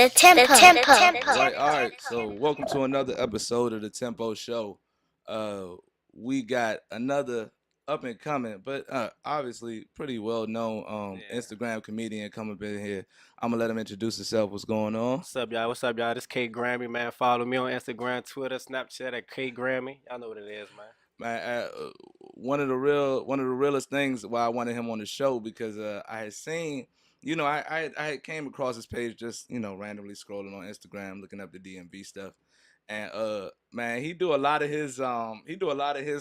All right. So welcome to another episode of the Tempo Show. Uh, we got another up and coming, but obviously pretty well known Yeah. Instagram comedian coming up in here. I'm gonna let him introduce himself. What's going on, What's up, y'all? What's up, y'all? This KGrammi, man. Follow me on Instagram, Twitter, Snapchat at KGrammi. Y'all know what it is, man. man? One of the realest things why I wanted him on the show because I had seen. I had came across his page just randomly scrolling on Instagram, looking up the DMV stuff, and man, he do a lot of his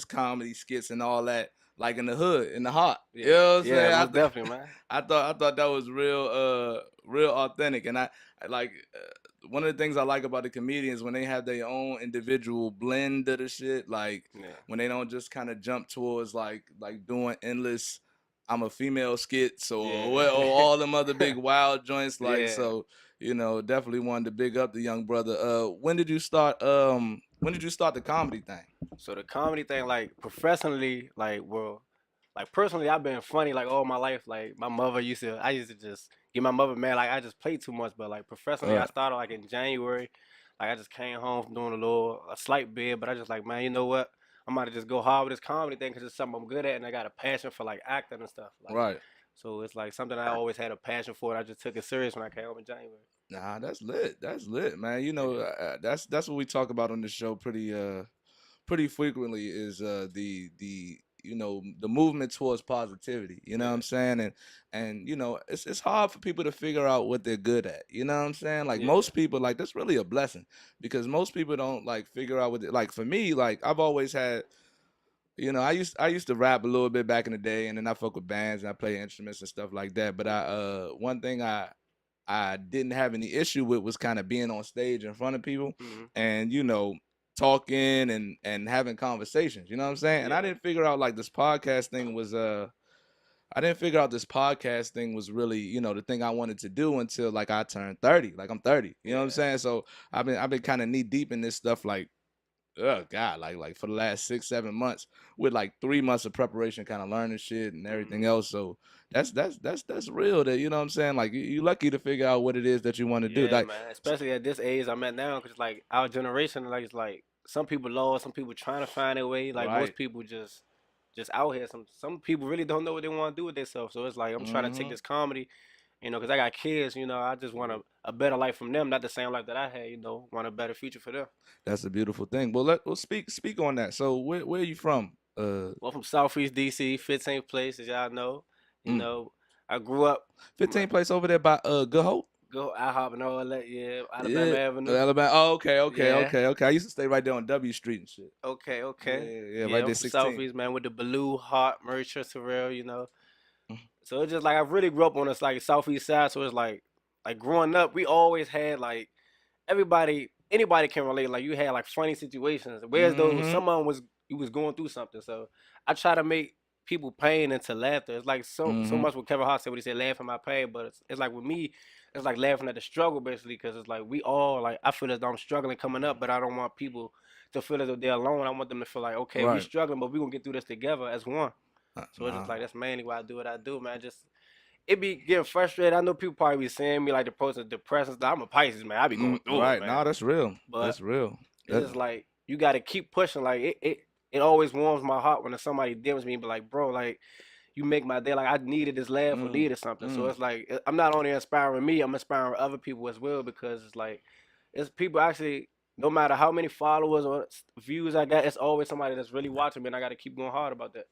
comedy skits and all that like in the hood, in the heart. You Yeah, know what I'm yeah, saying? most definitely, man. I thought that was real authentic, and I like one of the things I like about the comedians when they have their own individual blend of the shit, like Yeah, when they don't just kind of jump towards like doing endless I'm a female skits or yeah, all them other big wild joints like yeah. so definitely wanted to big up the young brother. When did you start the comedy thing? So the comedy thing, like professionally, like personally, I've been funny like all my life. Like my mother I used to just get my mother mad. Like I just play too much. But like professionally, I Right. started like in January. Like I just came home from doing a slight bid, but I just like, man, you know what? I'm about to just go hard with this comedy thing because it's something I'm good at, and I got a passion for like acting and stuff. Like, Right. so it's like something I always had a passion for, and I just took it serious when I came home in January. Nah, that's lit. That's lit, man. Yeah, That's what we talk about on the show pretty frequently is the the movement towards positivity. You know what yeah, I'm saying? And it's hard for people to figure out what they're good at. You know what I'm saying? Like yeah, most people, like that's really a blessing because most people don't like figure out what like for me, like I've always had. I used to rap a little bit back in the day, and then I fuck with bands and I play instruments and stuff like that. But one thing I didn't have any issue with was kind of being on stage in front of people hmm, and talking and having conversations. You know what I'm saying? And I yeah, didn't figure out like this podcast thing was I didn't figure out this podcast thing was really the thing I wanted to do until like I turned 30. Like I'm 30. You know what I'm yeah, saying? So I've been kind of knee deep in this stuff like oh god, like for the last 6 7 months with like 3 months of preparation, kind of learning shit and everything hmm, else. So that's real. That you know what I'm saying. Like you lucky to figure out what it is that you want to do. yeah, Like man. Especially at this age I'm at now, because like our generation, like it's like some people lost, some people trying to find their way. Like most right. people just out here. Some people really don't know what they want to do with themselves. So it's like I'm trying to take Hmm. this comedy, because I got kids. I just want a better life from them, not the same life that I had. Want a better future for them. That's a beautiful thing. Well, we'll speak on that. So where are you from? Well, from Southeast DC, 15th place, as y'all know. You Mm, know, I grew up. My, 15th place over there by Good Hope. go IHOP and all that. Yeah, Alabama Yeah, Avenue. Alabama. Oh, Yeah. okay. I used to stay right there on W Street and shit. Okay, Yeah, okay. yeah, Yeah, right I'm there, from 16. Southeast, man, with the Blue Heart, Merchant, Terrell. Mm, So it's just like I really grew up on this like Southeast side. So it's like growing up, we always had like anybody can relate. Like you had like funny situations. Whereas though mm-hmm. someone was you was going through something. So I try to make people pain into laughter. It's like so Mm-hmm. much what Kevin Hart said when he said laugh at my pain, but it's like with me, it's like laughing at the struggle basically because it's like we all like I feel as though I'm struggling coming up, but I don't want people to feel as though they're alone. I want them to feel like okay, we Right. struggling, but we gonna get through this together as one. So it's just Nah. like that's mainly why I do what I do, man. Just it be getting frustrated. I know people probably be saying me like the person depressed and stuff. I'm a Pisces, man. I be going through it, Right. man. Nah, that's real. But That's real. it's That, just like you got to keep pushing. Like it always warms my heart when somebody DMs me, and be like, bro, like you make my day. Like I needed this laugh or mm, needed something. So mm. it's like I'm not only inspiring me, I'm inspiring other people as well because it's like it's people actually. No matter how many followers or views I got, it's always somebody that's really watching me, and I got to keep going hard about that.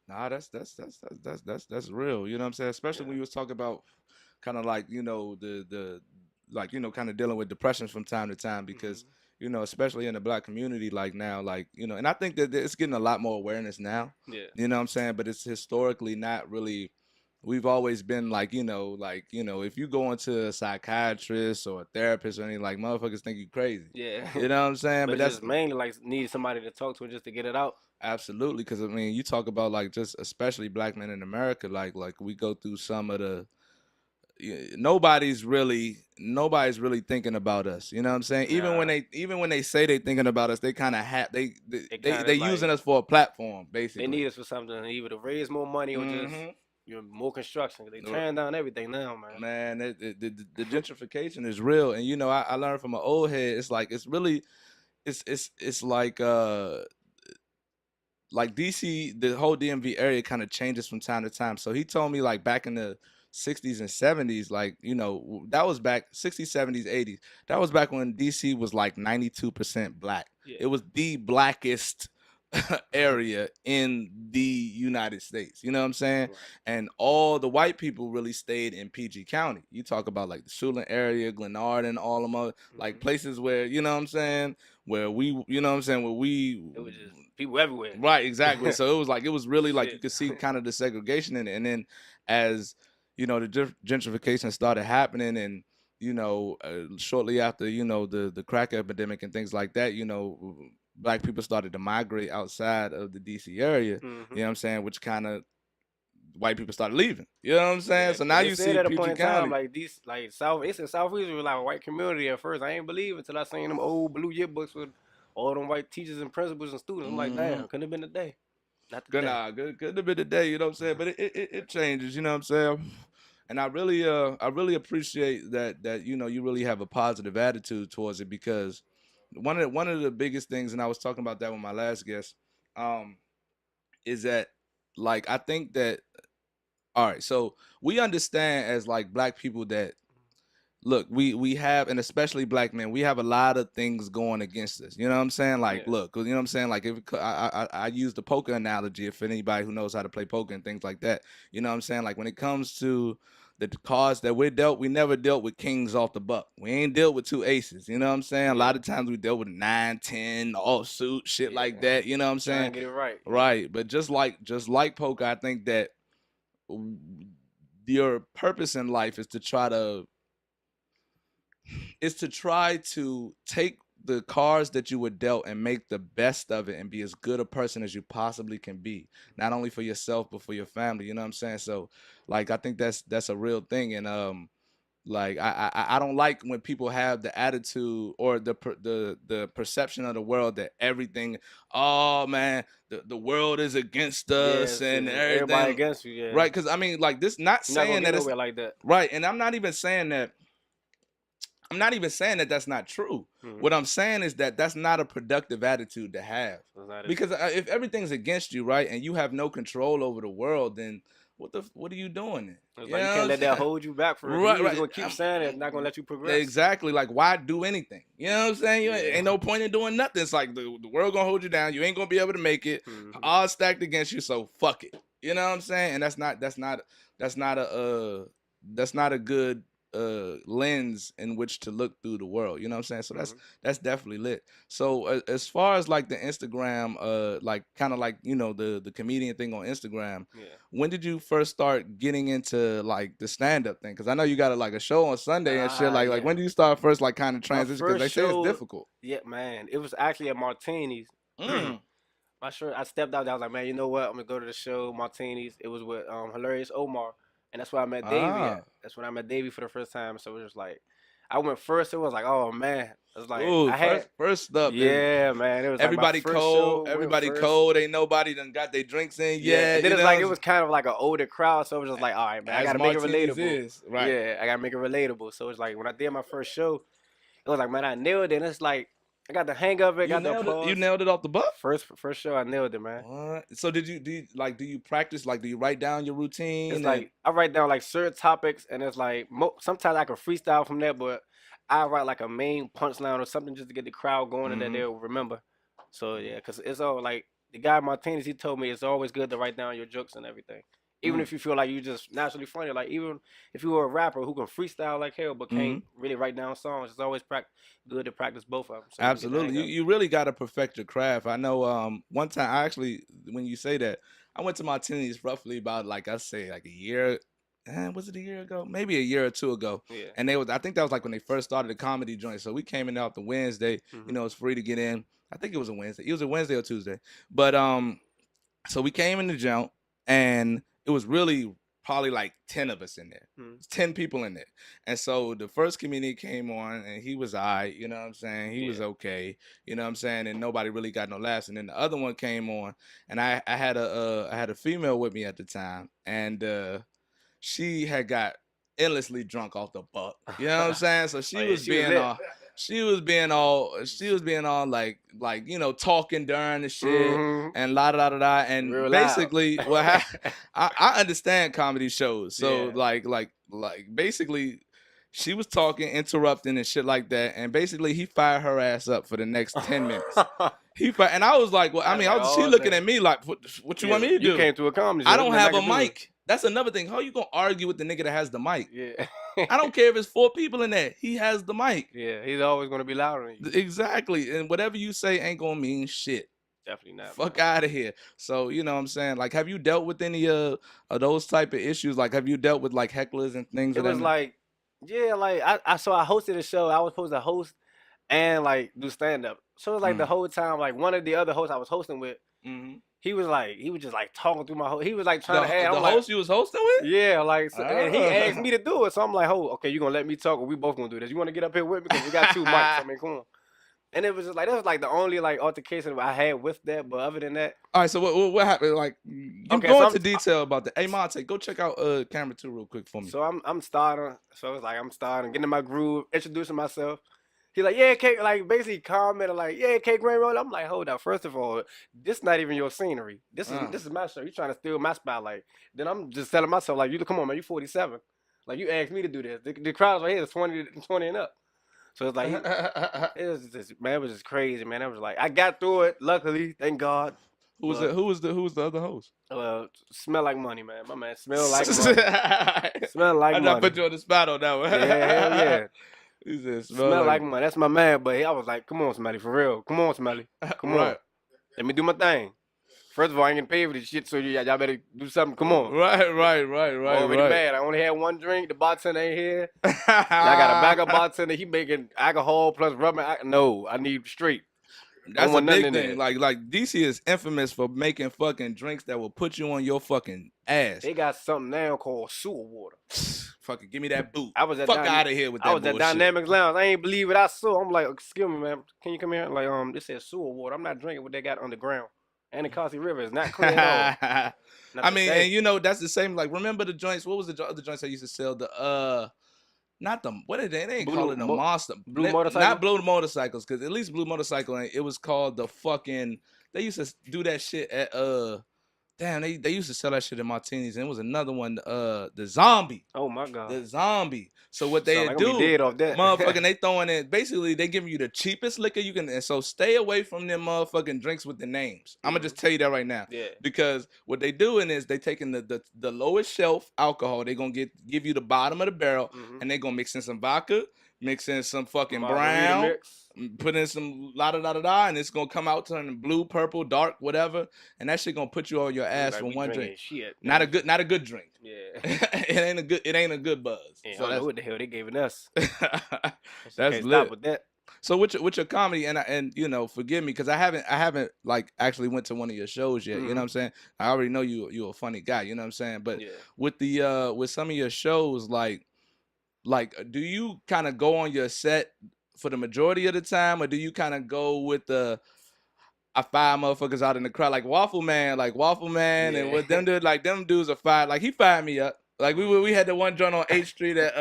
Nah, that's real. You know what I'm saying? Especially when Yeah. you was talking about kind of like the like kind of dealing with depression from time to time because Hmm. especially in the black community like now like and I think that it's getting a lot more awareness now. Yeah. You know what I'm saying? But it's historically not really. We've always been like if you go into a psychiatrist or a therapist or anything like motherfuckers think you crazy. Yeah. You know what I'm saying? But But it's that's just mainly like need somebody to talk to and just to get it out. absolutely, because I mean, you talk about like just especially black men in America, like we go through some of the nobody's really thinking about us. You know what I'm saying? Nah, Even when they say they thinking about us, they kind of have it they kind they of using like us for a platform they basically. need us for something, either to raise more money or just Hmm. more construction. They tearing down everything now, man. Man, the gentrification is real, and I learned from an old head. It's like it's really, it's like DC, the whole DMV area kind of changes from time to time. So he told me like back in the 60s and 70s, like, that was back 60s, 70s, 80s. That was back when DC was like 92% black. Yeah. It was the blackest area in the United States. You know what I'm saying? Right. And all the white people really stayed in PG County. You talk about like the Suitland area, Glenard, and all of them, like places where, you know what I'm saying, where we, you know what I'm saying, where we, It was just people everywhere. right, exactly. So it was really like you Shit. could see kind of the segregation in it. And then as the gentrification started happening, and shortly after the crack epidemic and things like that, black people started to migrate outside of the DC area. You know what I'm saying, which kind of white people started leaving. You know what I'm saying? Yeah, So 'cause now they you said see at a PG point in time, County. like these, like South, they said Southeast was like a white community at first. I ain't believe it until I seen them old blue yearbooks with all them white teachers and principals and students. I'm like, damn, couldn't have been the day. Not the Good, day. nah, good have been the day, you know what I'm saying? But it changes, you know what I'm saying? And I really appreciate that you really have a positive attitude towards it, because one of the biggest things, and I was talking about that with my last guest, um, is that, like, I think that, all right, so we understand as like black people that, look, we have, and especially black men, we have a lot of things going against us. You know what I'm saying? Like, Yeah. look, 'cause you know what I'm saying? Like, if I use the poker analogy, if anybody who knows how to play poker and things like that, you know what I'm saying? Like, when it comes to the cards that we're dealt, we never dealt with kings off the buck. We ain't dealt with two aces. You know what I'm saying? A Yeah. lot of times we dealt with 9, 10, offsuit, shit Yeah. like that. You know what I'm Trying saying? to get it right. Right. But just like poker, I think that your purpose in life is to take the cards that you were dealt and make the best of it and be as good a person as you possibly can be, not only for yourself but for your family. You know what I'm saying? So, like, I think that's a real thing. And like, I don't like when people have the attitude or the perception of the world that everything, oh man, the world is against us Yes, and yeah. Everybody everything. against you. Yeah. Right? Because I mean, like, this, not You're not gonna saying get that it's nowhere like that. right, and I'm not even saying that that's not true. Mm-hmm. What I'm saying is that that's not a productive attitude to have. Because if everything's against you, right, and you have no control over the world, then what are you doing then? It's You like you know can't what let I'm that saying? hold you back for it. Right, You just right. gonna keep saying it. It's not gonna let you progress. Exactly. Like, why do anything? You know what I'm saying? Yeah. Ain't no point in doing nothing. It's like the world gonna hold you down. You ain't gonna be able to make it. Mm-hmm. All stacked against you. So fuck it. You know what I'm saying? And that's not a good lens in which to look through the world. You know what I'm saying? So that's definitely lit. So as far as like the Instagram, like kind of like the comedian thing on Instagram. Yeah. When did you first start getting into like the stand up thing? Because I know you got a show on Sunday and shit. Like Yeah. when did you start first like kind of My transition? Because first they say it's show, difficult. yeah, man. It was actually at Martini's. Mm. I stepped out there. I was like, man, you know what? I'm gonna go to the show, Martini's. It was with Hilarious Omar, and that's where I met Davey Ah. at. That's when I met Davey for the first time. So it was just like, I went first. It was like, oh man, it was like Ooh, I had, first up. yeah, man. It was Everybody like my first cold. show. Everybody First. cold. Ain't nobody done got their drinks in Yeah, yet. and then You it's know? like it was kind of like an older crowd, so it was just like, all right, man, I As gotta make it Martinis relatable. is, right. Yeah, I gotta make it relatable. So it's like when I did my first show, it was like, man, I nailed it. And it's like I got the hang of it, You got the nailed it. You applause. nailed it off the butt. First show, I nailed it, man. What? So do you practice? Like, do you write down your routine? It's like I write down like certain topics, and it's like sometimes I can freestyle from that, but I write like a main punchline or something just to get the crowd going and that they'll remember. So yeah, cause it's all like the guy Martinez, he told me it's always good to write down your jokes and everything. Even if you feel like you just naturally funny, like even if you were a rapper who can freestyle like hell but can't really write down songs, it's always good to practice both of them. So Absolutely. You really got to perfect your craft. I know one time, I actually, when you say that, I went to Martini's roughly about, like, I say, like a year. Was it a year ago? Maybe a year or two ago. Yeah. And I think that was like when they first started the comedy joint. So we came in out the Wednesday. It's free to get in. I think it was a Wednesday. It was a Wednesday or Tuesday. But so we came in the joint, and it was really probably like 10 of us in there. 10 people in there. And so the first comedian came on and he was all right, you know what I'm saying? He was okay, you know what I'm saying? And nobody really got no laughs. And then the other one came on and I had a female with me at the time, and she had got endlessly drunk off the buck. You know what I'm saying? So she was being all she was being all like you know, talking during the shit and la da da da. And Real basically loud. I understand comedy shows. So like basically she was talking, interrupting and shit like that. And basically he fired her ass up for the next 10 minutes. And I was like, well, I mean, she looking at me like, what you want me to do? You came to a comedy show. I don't have a mic. That's another thing. How you gonna argue with the nigga that has the mic? Yeah. I don't care if it's 4 people in there. He has the mic. Yeah, he's always gonna be louder than you. Exactly. And whatever you say ain't gonna mean shit. Definitely not. Fuck out of here. So, you know what I'm saying? Like, have you dealt with any of those type of issues? Like, have you dealt with like hecklers and things? It was like, yeah, like I hosted a show. I was supposed to host and like do stand up. So it was like the whole time, like one of the other hosts I was hosting with, he was just like talking through my whole. He was like trying to add. The host you was hosting with? Yeah, like so, and he asked me to do it. So I'm like, oh, okay, you gonna let me talk, or we both gonna do this? You want to get up here with me because we got 2 mics? I mean, come on. And it was just like that was like the only like altercation I had with that. But other than that, all right. So what happened? Like, you go into detail about that. Hey, Monte, go check out camera 2 real quick for me. So I'm starting. So it's like I'm starting, getting in my groove, introducing myself. He's like, yeah, K, like basically commented like, yeah, KGrammi. I'm like, hold up. First of all, this not even your scenery. This is my show. You trying to steal my spotlight. Then I'm just telling myself like, you come on, man, you 47. Like you asked me to do this. The crowds right here is 20 and up. So it's like, it was just, man, it was just crazy, man. It was like, I got through it. Luckily, thank God. Who was the other host? Smell like money, man. My man, smell like money. Smell like money. I put you on the spot on that one. Yeah, hell yeah. He said, smell like money. That's my man, but I was like, come on, Smelly, for real. Come on, Smelly. Come on. Let me do my thing. First of all, I ain't getting paid for this shit, so y'all better do something. Come on. Right. Already bad. I only had 1 drink. The bartender ain't here. I got a backup bartender. He making alcohol plus rubber. No, I need straight. That's a big thing. Like DC is infamous for making fucking drinks that will put you on your fucking ass. They got something now called sewer water. Fucking give me that boot. I was at fuck out of here with that bullshit. I was at Dynamics Lounge. I ain't believe it. I saw. I'm like, excuse me, man. Can you come here? Like, this says sewer water. I'm not drinking what they got underground. And the Kasi River is not clear at all. I mean, and you know, that's the same. Like, remember the joints? What was the other joints I used to sell? The not the what are they? They ain't calling it a monster. Blue motorcycle. Not blue motorcycles, because at least blue motorcycle. It was called the fucking. They used to do that shit at Damn, they used to sell that shit in martinis, and it was another one, the zombie. Oh my god, the zombie. So what they like do, dead off that. motherfucking, they throwing in. Basically, they giving you the cheapest liquor you can. And so stay away from them motherfucking drinks with the names. I'm gonna just tell you that right now. Yeah. Because what they doing is they taking the lowest shelf alcohol. They gonna give you the bottom of the barrel, and they gonna mix in some vodka, mix in some fucking brown, put in some la-da-da-da-da, and it's gonna come out turning blue, purple, dark, whatever, and that shit gonna put you on your ass for one drink. Shit, not a good drink. Yeah. it ain't a good buzz. Yeah, so I don't know what the hell they giving us. That's lit. With that. So with your comedy, and you know, forgive me because I haven't like actually went to one of your shows yet. You know what I'm saying? I already know you a funny guy. You know what I'm saying? But with the with some of your shows, like do you kind of go on your set for the majority of the time, or do you kind of go with the I fire motherfuckers out in the crowd like Waffle Man, and what them dudes like them dudes are fired. Like he fired me up. Like we had the one joint on 8th Street at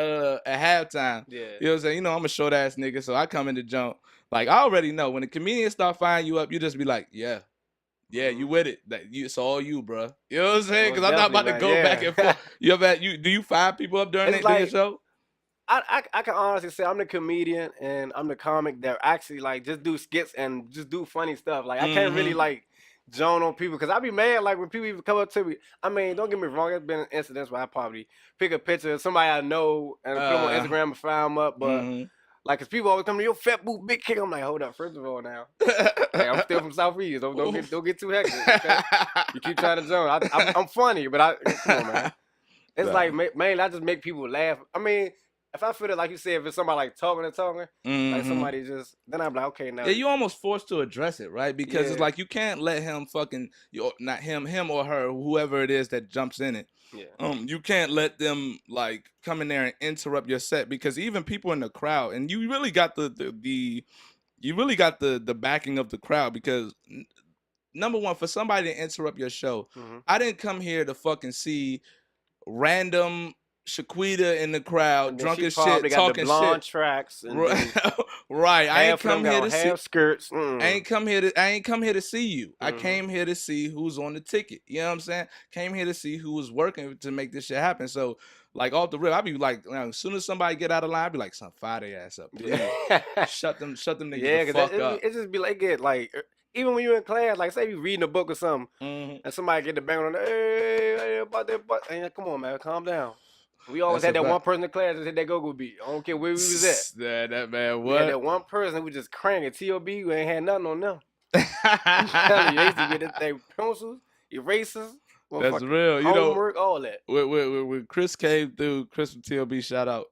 halftime. Yeah. You know what I'm saying? You know I'm a short ass nigga, so I come in the jump. Like I already know when the comedians start firing you up, you just be like, yeah, you with it. It's all you, bro. You know what I'm saying? Because I'm not about to go back and forth. Do you fire people up during your show? I can honestly say I'm the comedian and I'm the comic that actually like just do skits and just do funny stuff. Like I can't really like joan on people because I be mad like when people even come up to me. I mean, don't get me wrong, there's been incidents where I probably pick a picture of somebody I know and put them on Instagram and fire them up, but like, cause people always come to your fat boot big kick. I'm like, hold up, first of all now, hey, I'm still from Southeast. Don't get too hectic. Okay? You keep trying to joan. I'm funny, but come on, man. It's like mainly I just make people laugh. I mean. If I feel it, like you said, if it's somebody like talking, like somebody just, then I'm like, okay, now. Yeah, you almost forced to address it, right? Because it's like you can't let him fucking, not him or her, whoever it is that jumps in it. Yeah. You can't let them like come in there and interrupt your set because even people in the crowd, and you really got the you really got the backing of the crowd because number one, for somebody to interrupt your show, Hmm. I didn't come here to fucking see random Shaquita in the crowd, And then drunk she as shit, probably got the talking blonde shit. tracks, and Right. then Right. half of them got on half skirts. I ain't come here to see you. I Hmm. came here to see who's on the ticket. You know what I'm saying? Came here to see who was working to make this shit happen. So like off the rip, I'd be like, as soon as somebody get out of line, I'd be like, son, fire their ass up, Yeah. please. Shut them niggas the Yeah, cause fuck up. it just be like it like even when you're in class, like say you reading a book or something, Hmm. and somebody get the bang on the hey about that but and come on man, calm down. We always That's a had that one fact. person in class that said that go-go beat. I don't care where we was at. That man, We had what? that one person who just cranking T.O.B. We ain't had nothing on them. I'm telling you, they used to get this thing pencils, erasers, That's motherfucking real. You know, homework, all that. when Chris came through, Chris from TLB, shout out.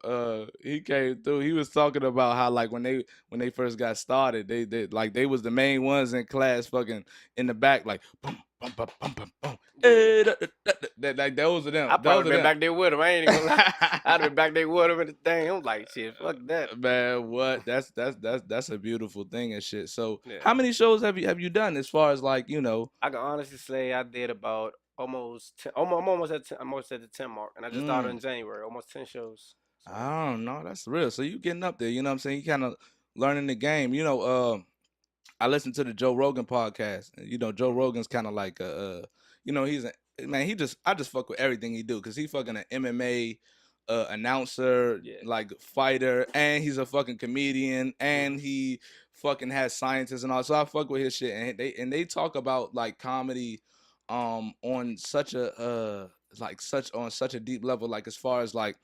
He came through. He was talking about how like when they first got started, they like they was the main ones in class, fucking in the back, like boom, boom, boom, boom, boom, boom. Yeah. Like those are them. I Those probably are been them. back there with him. I ain't even gonna lie. I'd have been back there with him and the thing. I'm like, shit, fuck that. Man, what? That's a beautiful thing and shit. So, Yeah. how many shows have you done as far as like you know? I can honestly say I did about almost 10, I'm almost at 10, I'm almost at the 10 mark, and I just started Mm, in January, almost 10 shows. So I don't know. That's real. So you getting up there? You know what I'm saying? You kind of learning the game. You know, I listened to the Joe Rogan podcast. And, you know, Joe mhm. Rogan's kind of like you know, he's a man. I just fuck with everything he do because he fucking an MMA announcer, Yeah. like fighter, and he's a fucking comedian, Hmm. and he fucking has scientists and all. So I fuck with his shit, and they talk about like comedy, on such a like such on such a deep level, like as far as like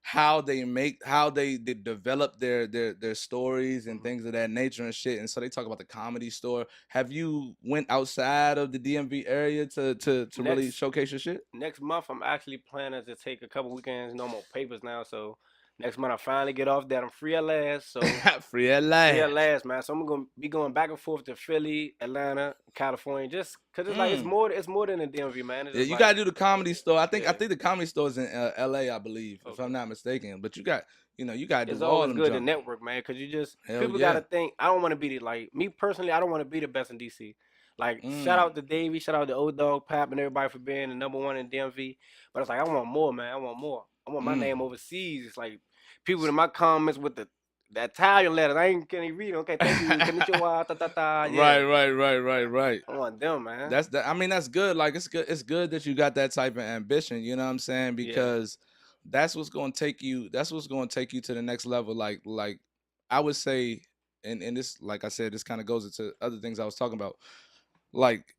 how they develop their stories and Hmm. things of that nature and shit. And so they talk about the comedy store. Have you went outside of the DMV area to really Next showcase your shit? next month, I'm actually planning to take a couple weekends. No more papers now, so next month I finally get off that. I'm free at last, so Free at free at last. last, man. So I'm gonna be going back and forth to Philly, Atlanta, California, just cause it's like Mm. it's more than the DMV, man. It's Yeah, just you like gotta do the comedy store. I yeah, think the comedy store is in LA, I believe, if I'm okay. not mistaken. But you gotta It's do all always them good to jumps. network, man, because you just Hell people gotta yeah. think. I don't want to be the like me personally. I don't want to be the best in DC. Like shout Mm. out to Davey, shout out to Old Dog, Pap, and everybody for being the number one in DMV. But it's like I want more, man. I want more. I want my Mm. name overseas. It's like people in my comments with the Italian letters. I ain't can even read. 'Em. Okay, thank you. Konnichiwa, ta ta ta. Yeah, Right. I want them, man. That's that. I mean, that's good. Like it's good. It's good that you got that type of ambition. You know what I'm saying? Yeah. Because that's what's going to take you. That's what's going to take you to the next level. Like I would say, and this, like I said, this kind of goes into other things I was talking about. Like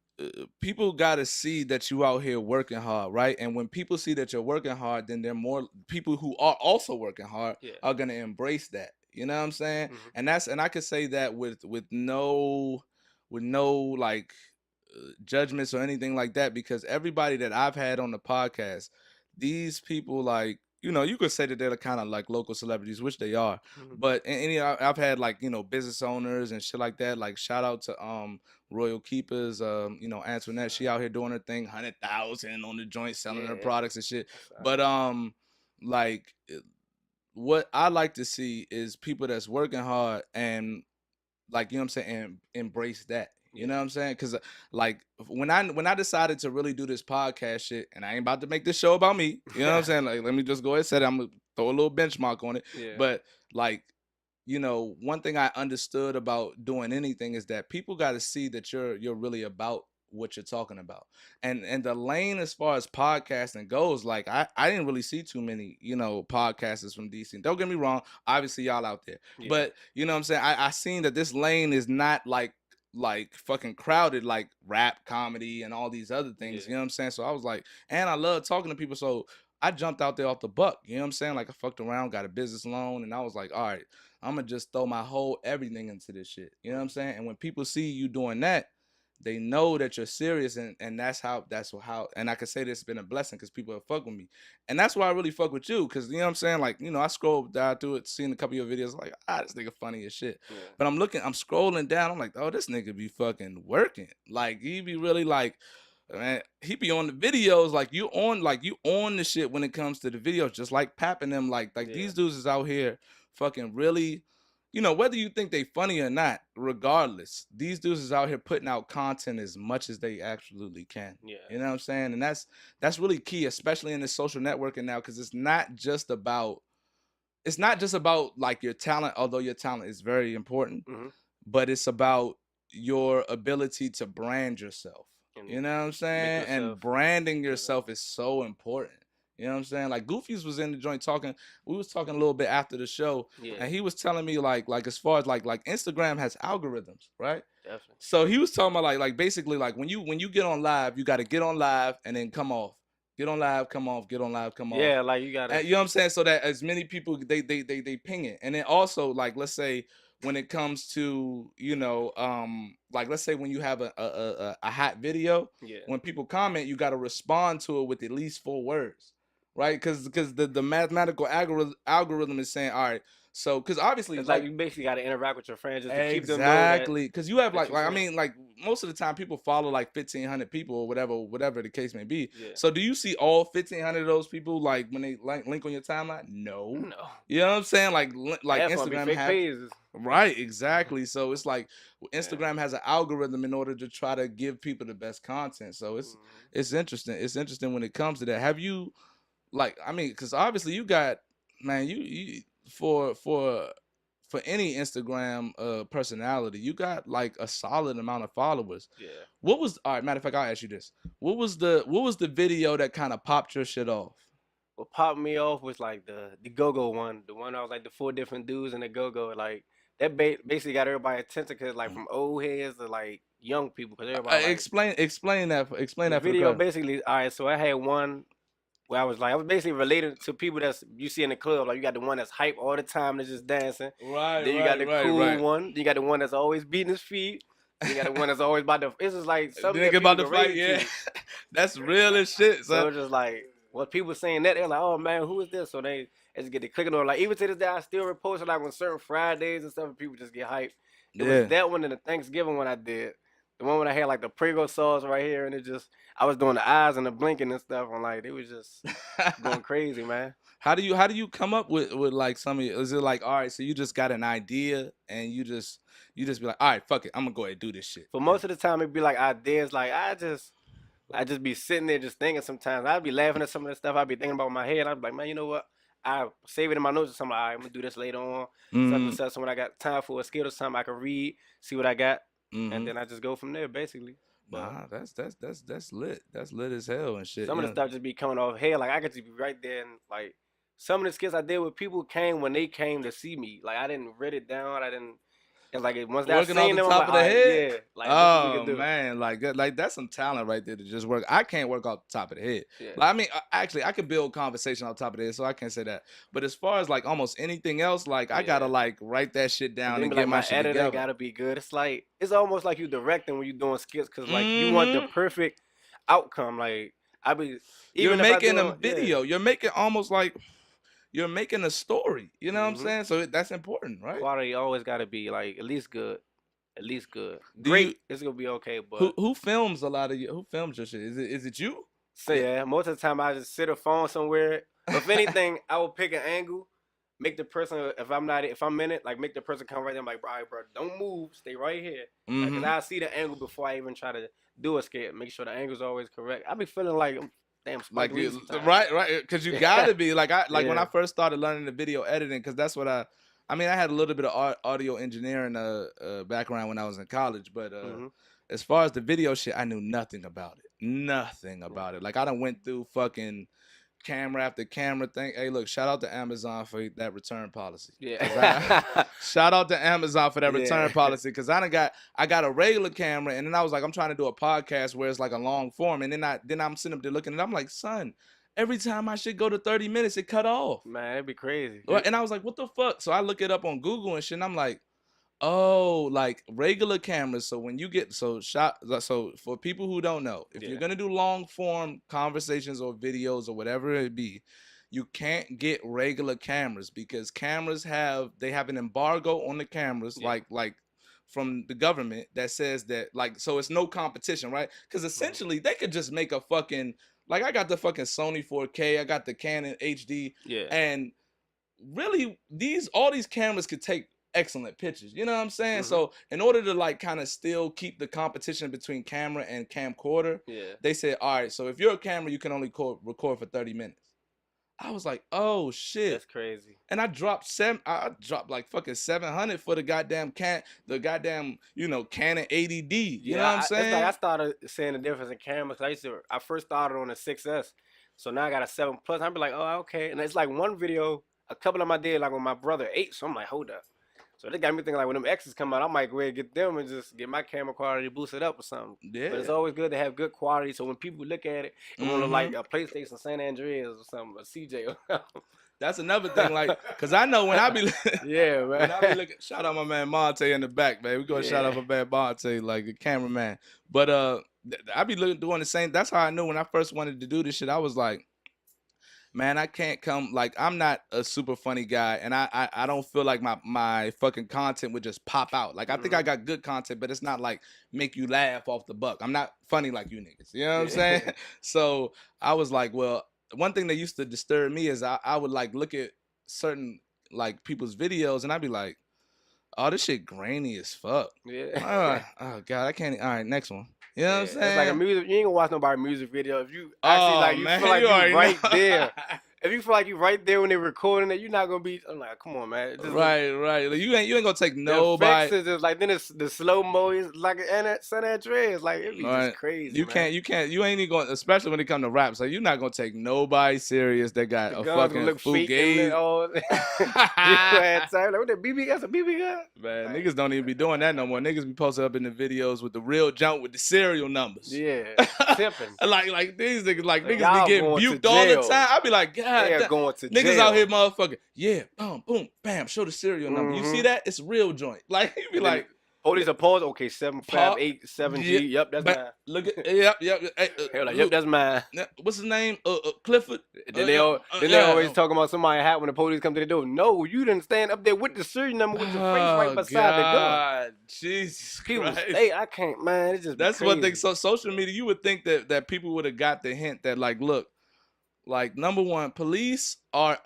people got to see that you out here working hard, right? And when people see that you're working hard, then they're more people who are also working hard Yeah. are gonna embrace that. You know what I'm saying? Hmm. And I could say that with no like judgments or anything like that because everybody that I've had on the podcast, these people like you could say that they're kind of like local celebrities, which they are. Hmm. But I've had like business owners and shit like that. Like shout out to Royal Keepers, Antoinette. She out here doing her thing, 100,000 on the joint, selling her Yeah. products and shit. That's all But right. like what I like to see is people that's working hard and like what I'm saying, and embrace that. You Yeah. know what I'm saying? Because like when I decided to really do this podcast shit, and I ain't about to make this show about me. You know what I'm saying? Like let me just go ahead and say that I'm gonna throw a little benchmark on it. Yeah. But like one thing I understood about doing anything is that people got to see that you're really about what you're talking about. And the lane as far as podcasting goes, like I didn't really see too many, podcasters from DC. Don't get me wrong, obviously y'all out there. Yeah. But you know what I'm saying? I seen that this lane is not like fucking crowded like rap, comedy, and all these other things. Yeah. You know what I'm saying? So I was like, and I love talking to people. So I jumped out there off the buck. You know what I'm saying? Like I fucked around, got a business loan, and I was like, all right, I'm gonna just throw my whole everything into this shit. You know what I'm saying? And when people see you doing that, they know that you're serious, and that's how and I can say this has been a blessing because people have fucked with me. And that's why I really fuck with you, because you know what I'm saying? Like, I scrolled down through it, seeing a couple of your videos, like, this nigga funny as shit. Yeah. But I'm scrolling down, I'm like, oh, this nigga be fucking working. Like he be really like Man, he be on the videos like you on the shit when it comes to the videos, just like Pap and them. Like Yeah. these dudes is out here fucking really, whether you think they funny or not, regardless, these dudes is out here putting out content as much as they absolutely can. Yeah. You know what I'm saying? And that's really key, especially in this social networking now, because it's not just about like your talent, although your talent is very important, Hmm. but it's about your ability to brand yourself. And You know what I'm make saying? And yourself branding yourself presentable. is so important. You know what I'm saying? Like Goofy's was in the joint talking. We was talking a little bit after the show, Yeah, and he was telling me like as far as like Instagram has algorithms, right? definitely. So he was talking about like basically like when you get on live, you got to get on live and then come off. Get on live, come off. Get on live, come off. Yeah, like you gotta. And you know what I'm saying? So that as many people they ping it. And then also like let's say when it comes to, like let's say when you have a hot video, Yeah, when people comment, you gotta respond to it with at least 4 words. Right? Because the mathematical algorithm is saying, all right, so because obviously it's like like you basically gotta interact with your friends just to keep them know that exactly, because you have that like you like I friends. mean like most of the time people follow like 1,500 people or whatever the case may be. Yeah. So do you see all 1,500 of those people like when they like link on your timeline? No, No. you know what I'm saying? Like Half of them be Instagram fake has pages. right exactly. So it's like Yeah. Instagram has an algorithm in order to try to give people the best content. So it's Hmm. it's interesting. It's interesting when it comes to that. Have you like I mean because obviously you got man you for any Instagram personality, you got like a solid amount of followers. Yeah. What was all right? Matter of fact, I'll ask you this: what was the video that kind of popped your shit off? What popped me off was like the go-go one, the one I was like the four different dudes in the go-go, like that basically got everybody attention because like from old heads to like young people, because everybody like Explain the that for the video crowd. basically. All right, so I had one where I was basically related to people that's you see in the club. Like you got the one that's hype all the time that's just dancing. Right, Then you got right, the right, cool right. one. Then you got the one that's always beating his feet. Then you got the one that's always about to. It's just like something that Nigga people about to can fight, relate yeah. to. That's real as shit, son. So it's just like when people saying that, they're like, "Oh man, who is this?" So they just get to clicking on. Like even to this day, I still repost it like on certain Fridays and stuff. And people just get hyped. It was Yeah. that one and the Thanksgiving one I did. The one when I had like the Prego sauce right here, and it just I was doing the eyes and the blinking and stuff. And like it was just going crazy, man. How do you come up with like some of your, is it like all right, so you just got an idea and you just be like, all right, fuck it, I'm gonna go ahead and do this shit. For most of the time, it'd be like ideas. Like I just be sitting there just thinking. Sometimes I'd be laughing at some of the stuff I'd be thinking about in my head. I'd be like, man, you know what? I save it in my notes or something. Like, all right, I'm gonna do this later on. Such and Mm-hmm. such. So when I got time for a skill or something, I can read, see what I got, and Mm-hmm. then I just go from there, basically. But Nah, that's lit. That's lit as hell and shit. some of the stuff just be coming off head. Like I could just be right there and like some of the skits I did with people came when they came to see me. Like I didn't write it down. I didn't. It's like once I Working off seen the them, I'm top like, of all the right, head. yeah. Like this is what we can Oh do. man, like that's some talent right there to just work. I can't work off the top of the head. Yeah. Like I mean, actually, I could build conversation off the top of the head, so I can't say that. But as far as like almost anything else, like I gotta Yeah. like write that shit And down then and be get like, my my shit editing together. gotta be good. It's like it's almost like you directing when you doing skits, cause like you want the Mm-hmm. perfect outcome. Like I be You're even if I making a do yeah. video. You're making almost like you're making a story. You know what I'm Hmm. saying? So that's important, right? Quality always gotta be like at least good. At least good. Do you Great, it's gonna be okay, who but who films a lot of you? Who films your shit? Is it you? so yeah, most of the time I just sit a phone somewhere. If anything, I will pick an angle, make the person if I'm in it, like make the person come right there. I'm like, all right, bro, don't move, stay right here. Like, cause Mm-hmm. I see the angle before I even try to do a skit. Make sure the angle's always correct. I be feeling like I'm damn Spike Like Lee sometimes. right, because you Yeah. gotta be like I like when Yeah. I first started learning the video editing, because that's what I mean I had a little bit of audio engineering background when I was in college, but Hmm. as far as the video shit, I knew nothing Yeah. about it. Like I done went through fucking camera after camera thing. Hey, look, shout out to Amazon for that return policy. Cause I Yeah. shout out to Amazon for that Yeah. return policy. Cause I got a regular camera, and then I was like, I'm trying to do a podcast where it's like a long form, and then I'm sitting up there looking, and I'm like, son, every time I should go to 30 minutes, it cut off. Man, it'd be crazy. And I was like, what the fuck? So I look it up on Google and shit, and I'm like, oh, like regular cameras. So when you get so for people who don't know, if you're Yeah. gonna do long form conversations or videos or whatever it be, you can't get regular cameras because cameras have an embargo on the cameras, Yeah. like from the government that says that, like, so it's no competition, right? Because essentially they could just make a fucking, like, I got the fucking Sony 4K, I got the Canon HD, Yeah. and really all these cameras could take excellent pictures. You know what I'm saying? So in order to like kind of still keep the competition between camera and camcorder, Yeah. they said, all right, so if you're a camera, you can only record for 30 minutes. I was like, oh shit. That's crazy. And I dropped like fucking 700 for the goddamn Canon 80D. You know what I'm saying? It's like I started seeing the difference in cameras. I first started on a 6S, so now I got a 7 Plus. I'm be like, oh okay, and it's like one video, a couple of them I did like with my brother 8. So I'm like, hold up. So they got me thinking like when them X's come out, I might go ahead and get them and just get my camera quality boosted up or something. Yeah. But it's always good to have good quality, so when people look at it, it won't look like a PlayStation San Andreas or something, a CJ. That's another thing, like, cause I know when I be yeah, man. when I be looking, shout out my man Monte in the back, man. We gonna shout out my man Monte, like the cameraman. But I be doing the same. That's how I knew when I first wanted to do this shit. I was like, man, I can't come. Like, I'm not a super funny guy, and I don't feel like my fucking content would just pop out. Like, I think I got good content, but it's not like make you laugh off the buck. I'm not funny like you niggas. You know what I'm saying? So I was like, well, one thing that used to disturb me is I would like look at certain like people's videos, and I'd be like, oh, this shit grainy as fuck. Yeah. Oh God, I can't. All right, next one. You know what I'm saying? It's like a music. You ain't gonna watch nobody's music video if you actually like you feel like you right there. If you feel like you right there when they're recording it, you're not gonna be. I'm like, come on, man. Right. Like, you ain't gonna take nobody. The effects is just like then it's the slow mo is like San Andreas. Like it be just crazy. You can't. You ain't even going. Especially when it come to rap. So you're not gonna take nobody serious that got a fucking fugazi. Like what that BB? That's a BB gun. Man, niggas don't even be doing that no more. Niggas be posted up in the videos with the real jump with the serial numbers. Yeah, tipping. like these niggas, like niggas be getting buked all the time. I be like, God, they're going to jail. Niggas out here, motherfucker. Yeah, boom, bam. Show the serial number. You see that? It's real joint. Like you be like, police are paused. Okay, 758 7G. Yep, that's mine. Look at yep. Hey, like, yep, that's mine. What's his name? Clifford. Then they always talking about somebody hat when the police come to the door. No, you didn't stand up there with the serial number with your face right beside the gun. Jesus Christ. Hey, I can't, man. It's just that's crazy. one thing. So social media, you would think that people would have got the hint that like, look. Like, number one, police have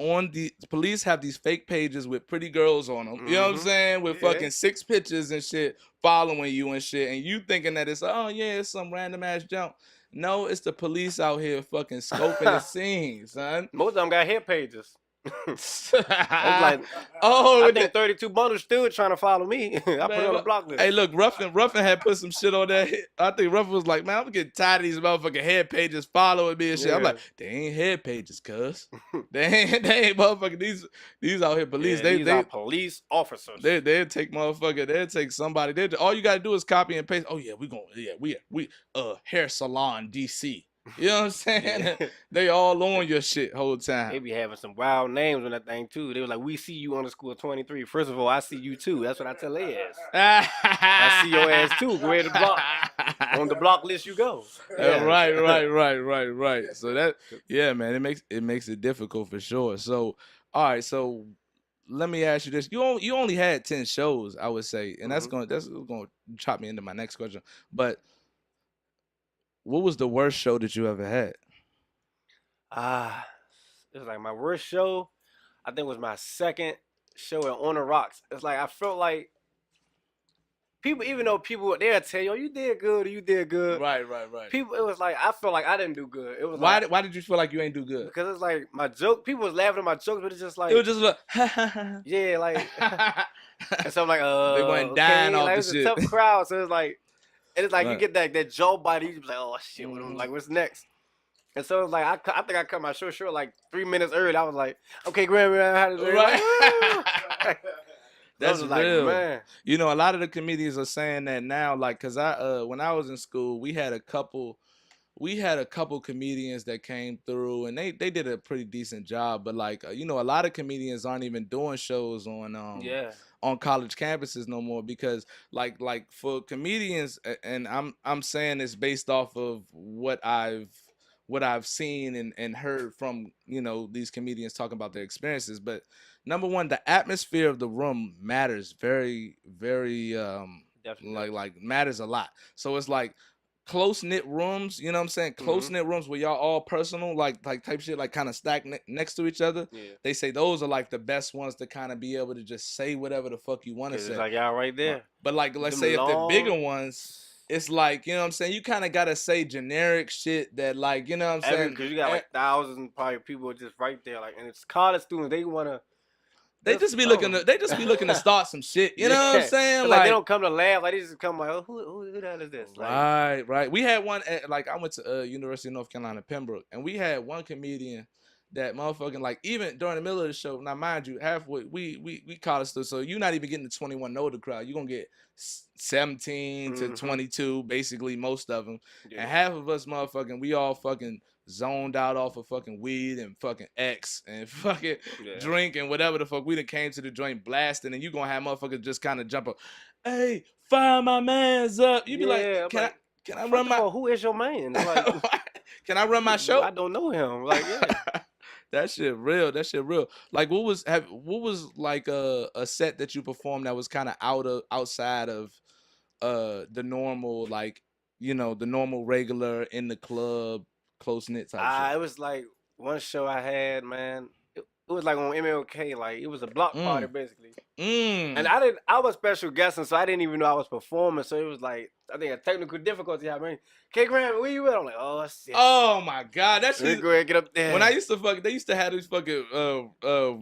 these fake pages with pretty girls on them. You know what I'm saying? With fucking 6 pictures and shit following you and shit. And you thinking that it's, oh, yeah, it's some random ass jump. No, it's the police out here fucking scoping the scene, son. Most of them got hit pages. It's like, I think 32 bundles still trying to follow me. I put it on the block list. Hey, look, Ruffin had put some shit on that. I think Ruffin was like, man, I'm getting tired of these motherfucking head pages following me and shit. I'm like, they ain't head pages, cuz. they ain't motherfucking these out here police. These are police officers. They'll take motherfucker. They'll take somebody. All you gotta do is copy and paste. Oh yeah, we hair salon DC. You know what I'm saying? They all on your shit whole time. They be having some wild names on that thing too. They were like, we see you on the school 23. First of all, I see you too. That's what I tell their ass. I see your ass too. Go ahead and block. On the block list you go. Yeah. Right. So that, yeah, man, it makes it difficult for sure. So, all right, so let me ask you this: you only had 10 shows, I would say, and that's gonna chop me into my next question, but. What was the worst show that you ever had? It was like my worst show. I think it was my second show at On the Rocks. It's like I felt like people, even though people they'll tell you, oh, you did good or you did good. Right. People, it was like I felt like I didn't do good. It was why did you feel like you ain't do good? Because it's like my joke. People was laughing at my jokes, but it's just like it was just like yeah, like and so I'm like they weren't dying off like, the shit. It was a tough crowd, so it's like. And it's like you get that jaw body, you be like, oh shit, like what's next? And so it's like I think I cut my show short like 3 minutes early. I was like, okay, Grammy, how to do it? Right. That's real. Like, man. You know, a lot of the comedians are saying that now, like, cause when I was in school, we had a couple comedians that came through and they did a pretty decent job, but like you know, a lot of comedians aren't even doing shows on college campuses no more because like for comedians, and I'm saying this based off of what I've seen and heard from, you know, these comedians talking about their experiences. But number one, the atmosphere of the room matters very, very Definitely does. like matters a lot. So it's like close knit rooms, you know what I'm saying? Close Mhm. knit rooms where y'all all personal, like type shit, like kind of stacked next to each other. Yeah. They say those are like the best ones to kind of be able to just say whatever the fuck you want to Cause it's say. like y'all right there. But like, let's Them say if they're bigger long. ones, it's like, you know what I'm saying? You kind of gotta say generic shit that, like, you know what I'm saying? Cause you got like thousands probably people just right there, like, and it's college students. They wanna They just just be looking to start some shit. You know yeah. what I'm saying? Cause like they Like, don't come to laugh. Like they just come like, oh, who the hell is this? Like, right. We had one at, like, I went to University of North Carolina, Pembroke, and we had one comedian that motherfucking, like, even during the middle of the show. Now, mind you, halfway we college students, so you're not even getting the 21 know the crowd. You're gonna get 17 to mm-hmm. 22, basically most of them, Yeah. and half of us motherfucking we all fucking zoned out off of fucking weed and fucking X and fucking Yeah. drink and whatever the fuck. We done came to the joint blasting, and you gonna have motherfuckers just kind of jump up, hey, fire my man's up. You be like, Yeah. I'm like, can I run first of my all, who is your man? It's like, can I run my show? I don't know him. Like, yeah. That shit real. That shit real. Like, what was like a set that you performed that was kind of outside of the normal, like, you know, the normal regular in the club close knit type shit? It was like one show I had, man. It was like on MLK, like it was a block party Mm. basically. And Mm. I was special guesting, so I didn't even know I was performing. So it was like, I think a technical difficulty happened. KGrammi, where you at? I'm like, oh shit. Oh my god, that Let me shit. go ahead and get up there. When I used to they used to have these fucking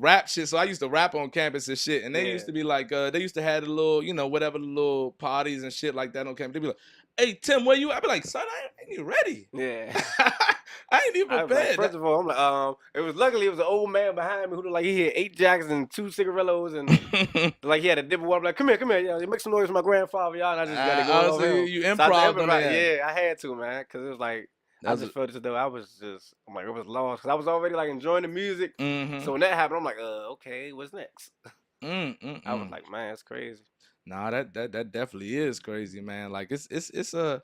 rap shit. So I used to rap on campus and shit. And they Yeah. used to be like, they used to have the little, you know, whatever the little parties and shit like that on campus. They'd be like, hey Tim, where you at? I be like, son, I ain't even ready. Yeah. I ain't even I was like, prepared. first of all, I'm like, it was luckily it was an old man behind me who looked like he had 8 jacks and 2 cigarillos and like he had a dipper water. Like, come here, y'all. Make some noise for my grandfather, y'all. And I just got to go so over him. you So I had to improv on that. Yeah, I had to, man, because it was like I just felt as though I was just, I'm like, it was lost because I was already like enjoying the music. Mm-hmm. So when that happened, I'm like, okay, what's next? I was Mm. like, man, it's crazy. Nah, that definitely is crazy, man. Like it's a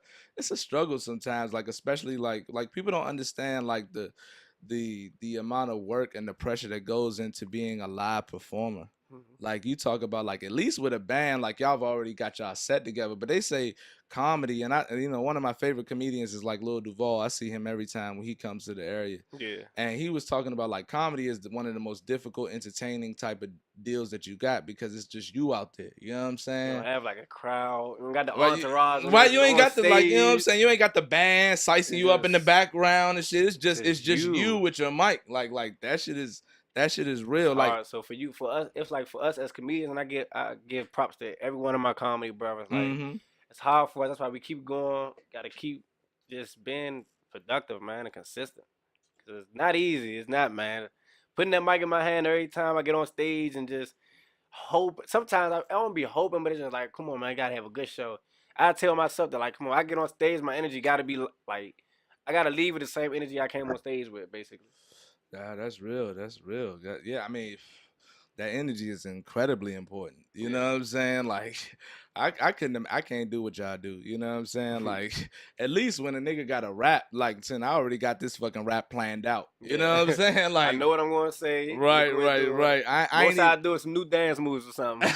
struggle sometimes. Like especially like people don't understand like the amount of work and the pressure that goes into being a live performer. Mhm. Like you talk about like at least with a band, like y'all have already got y'all set together. But they say comedy, and one of my favorite comedians is like Lil Duval. I see him every time when he comes to the area. Yeah. And he was talking about like comedy is one of the most difficult, entertaining type of deals that you got because it's just you out there. You know what I'm You saying? don't have like a crowd. You don't got the Why entourage. you ain't got the like, you know what I'm saying? You ain't got the band sizing It's you up in the just- background and shit. It's just just you you. with your mic. Like that shit is real. It's Like hard. So for us, it's like for us as comedians, and I give props to every one of my comedy brothers. Like mm-hmm. it's hard for us. That's why we keep going. Got to keep just being productive, man, and consistent. Cause it's not easy. It's not, man. Putting that mic in my hand every time I get on stage and just hope. Sometimes I don't be hoping, but it's just like, come on, man, I gotta have a good show. I tell myself that, like, come on, I get on stage, my energy gotta be like, I gotta leave with the same energy I came on stage with, basically. Yeah, that's real. That's real. Yeah, I mean, that energy is incredibly important. You know what I'm saying? Like, I can't do what y'all do. You know what I'm saying? Like, at least when a nigga got a rap, like, I already got this fucking rap planned out. You know what I'm saying? Like, I know what I'm gonna say. right. I Most I do is some new dance moves or something.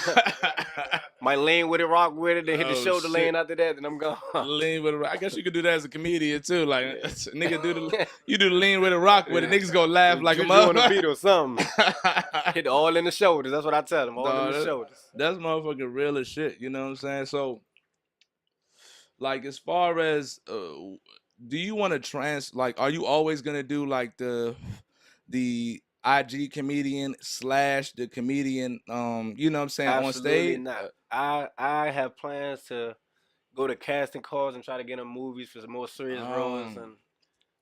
Might lean with it, rock with it, then hit the shoulder lane after that, then I'm gone. Lean with it. I guess you could do that as a comedian too. Like, nigga, you do the lean with it, rock with it. Niggas gonna laugh like a motherfucker. On the beat or something. Hit it all in the shoulders. That's what I tell them. All in the shoulders. That's motherfucking real as shit. You know what I'm saying? So, like, as far as, do you want to like, are you always gonna do like the IG comedian / the comedian, you know what I'm saying, Absolutely on stage? not. I have plans to go to casting calls and try to get in movies for some more serious roles and.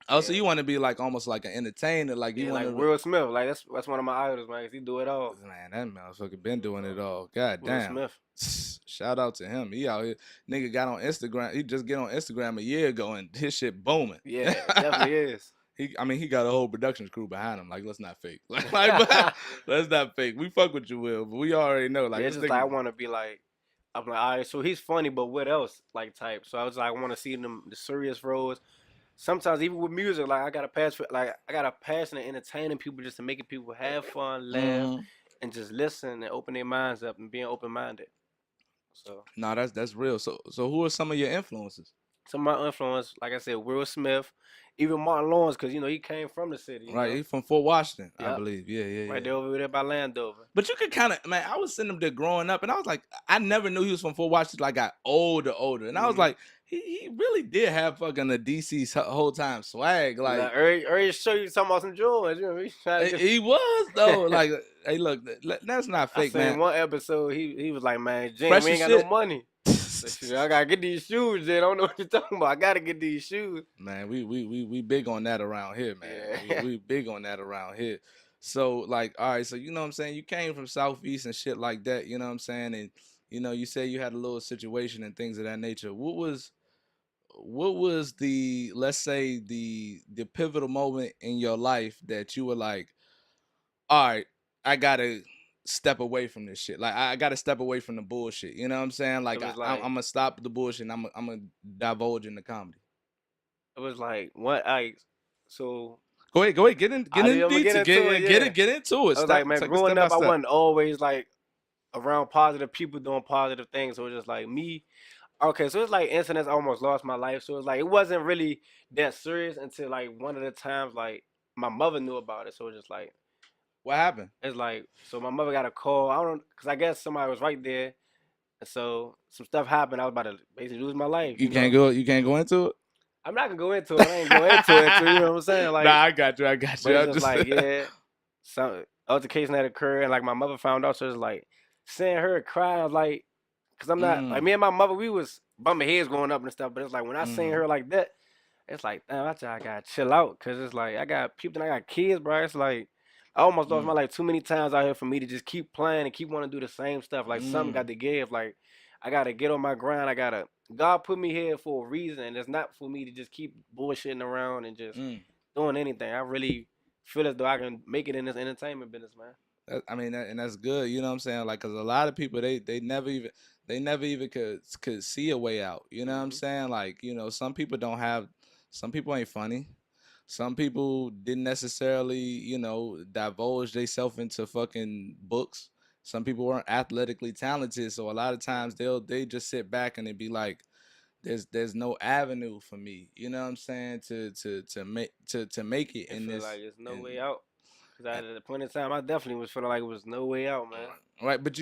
So you want to be like almost like an entertainer, like you want like Will Smith, like that's one of my idols, man. 'Cause he do it all. Man, that motherfucker been doing it all. God Will damn. Smith. Shout out to him. He out here. Nigga got on Instagram. He just get on Instagram a year ago and his shit booming. Yeah, it definitely is. He got a whole production crew behind him. Like, let's not fake. But let's not fake. We fuck with you, Will, but we already know. Like, it's just like I want to be like, I'm like, all right, so he's funny, but what else? Like, type. So I was like, I want to see them the serious roles. Sometimes even with music, like I got a passion in entertaining people, just to making people have fun, laugh, and just listen and open their minds up and being open minded. So Nah, that's real. So who are some of your influences? some of my influence, like I said, Will Smith, even Martin Lawrence, because he came from the city. Right, he from Fort Washington, I Yep, believe. Yeah, yeah, right yeah. there over there by Landover. But you could kind of, man, I was sitting up there growing up, and I was like, I never knew he was from Fort Washington. Like, I got older, and I was Hmm. like, he really did have fucking the DC whole time swag. Like, Like, early show you talking about some Jordans. You know, he trying to he was though. Like, hey, look, that's not I fake, seen man. one episode. He was like, man, Jane, Fresh we as ain't got no shit. money. So shit, I gotta get these shoes. Jane, I don't know what you're talking about. I gotta get these shoes. Man, we big on that around here, man. We Yeah. we big on that around here. So like, all right, so you know what I'm saying? You came from Southeast and shit like that, you know what I'm saying? And you say you had a little situation and things of that nature. What was the, let's say, the pivotal moment in your life that you were like, all right, I gotta step away from this shit. Like I gotta step away from the bullshit. You know what I'm saying? It Like was I'm like gonna stop the bullshit and I'm gonna divulge into comedy. it was like what I so Go ahead, get in I'm gonna get detail, into it. Yeah. get into it. I was like, man, Take it growing step by up, I step. wasn't always like around positive people doing positive things. So it was just like me. Okay, so it's like incidents I almost lost my life. So it's like it wasn't really that serious until like one of the times like my mother knew about it. So it's just like What happened? it's like so my mother got a call. I don't because I guess somebody was right there. And so some stuff happened. I was about to basically lose my life. You can't go. You can't go into I'm not gonna go into it. I ain't going into it. So you know it. what I'm saying? Nah, Like, I got you. I got but you. it's I'm just just. like yeah, some altercation that occurred, and like my mother found out. So it's like seeing her cry, I was like, cause I'm not like mm, me and my mother. We was bumping heads growing up and stuff. But it's like when I seen mm, her like that. It's like, damn, I gotta chill out, cause it's like I got people and I got kids, bro. It's like I almost lost mm, my life too many times out here for me to just keep playing and keep wanting to do the same stuff. Like something mm, got to give. Like I gotta get on my grind. God put me here for a reason, and it's not for me to just keep bullshitting around and just mm. doing anything. I really feel as though I can make it in this entertainment business, man. I mean, and that's good. You know what I'm saying? Like, cause a lot of people they never even could see a way out. You know what I'm Hmm. saying? Like, some people don't have, some people ain't funny. Some people didn't necessarily, divulge themselves into fucking books. Some people weren't athletically talented, so a lot of Yeah, times they just sit back and they be like, there's no avenue for me. You know what I'm saying? To make it it in feel this. like there's no way And out. Cause at the point in time, I definitely was feeling like it was no way out, man. right, but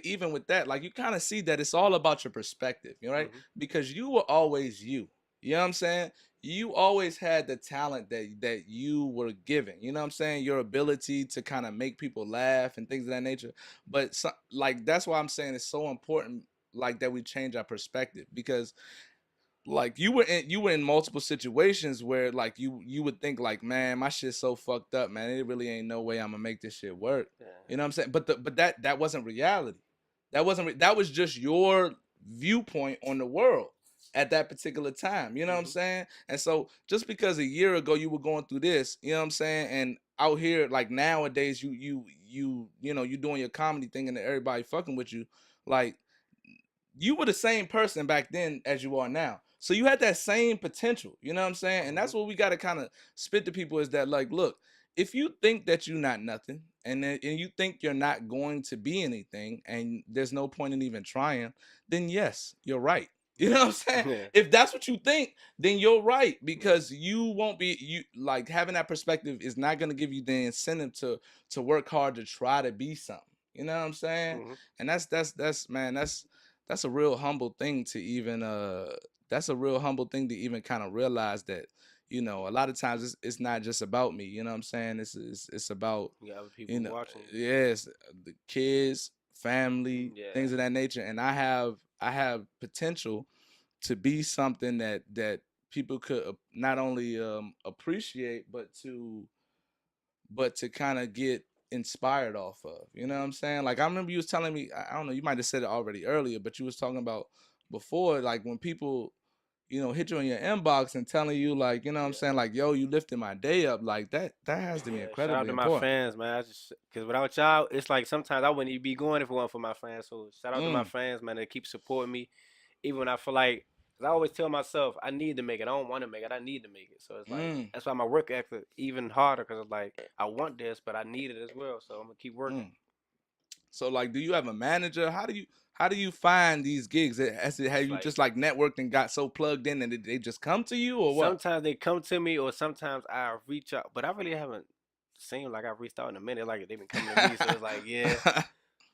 even with that, like, you kind of see that it's all about your perspective, right? Hmm. Because you were always you. You know what I'm saying? You always had the talent that you were given. You know what I'm saying? Your ability to kind of make people laugh and things of that nature. But like, that's why I'm saying it's so important, like, that we change our perspective, because like you were in multiple situations where, like, you would think like, man, my shit's so fucked up, man, it really ain't no way I'm gonna make this shit work. Yeah. You know what I'm saying? But that wasn't reality. That was just your viewpoint on the world at that particular time. You know what I'm Hmm. saying? And so just because a year ago you were going through this, you know what I'm saying, and out here, like, nowadays you doing your comedy thing and everybody fucking with you, like, you were the same person back then as you are now. So you had that same potential, you know what I'm saying? And Hmm. that's what we got to kind of spit to people, is that, like, look, if you think that you're not nothing, and you think you're not going to be anything, and there's no point in even trying, then yes, you're right. You know what I'm saying? Yeah. If that's what you think, then you're right, Yeah. because you won't be, you like, having that perspective is not going to give you the incentive to work hard to try to be something. You know what I'm saying? Hmm. And that's man, that's a real humble thing to even that's a real humble thing to even kind of realize that, a lot of times it's not just about me. You know what I'm saying? It's about, You got other you people know watching you. yes, the kids, family, Yeah. things of that nature. And I have potential to be something that people could, not only appreciate, but to kind of get inspired off of. You know what I'm saying? Like, I remember you was telling me, I don't know, you might have said it already earlier, but you was talking about before, like, when people, hit you in your inbox and telling you, like, you know what I'm Yeah. saying, like, yo, you lifted my day up, like, that has to be Yeah. Shout out incredibly to my important. fans, man. I just because without y'all, it's like sometimes I wouldn't even be going if it wasn't for my fans. So shout out to my Mm, fans, man. They keep supporting me, even when I feel like. Cause I always tell myself I need to make it. I don't want to make it. I need to make it. So it's like mm, that's why my work ethic even harder. Cause it's like I want this, but I need it as well. So I'm gonna keep working. mm. So like, do you have a manager? How do you find these gigs? Have It's you like just like networked and got so plugged in and they just come to you or what? sometimes they come to me, or sometimes I reach out, but I really haven't seemed like I've reached out in a minute. Like they've been coming to me, so it's like, yeah,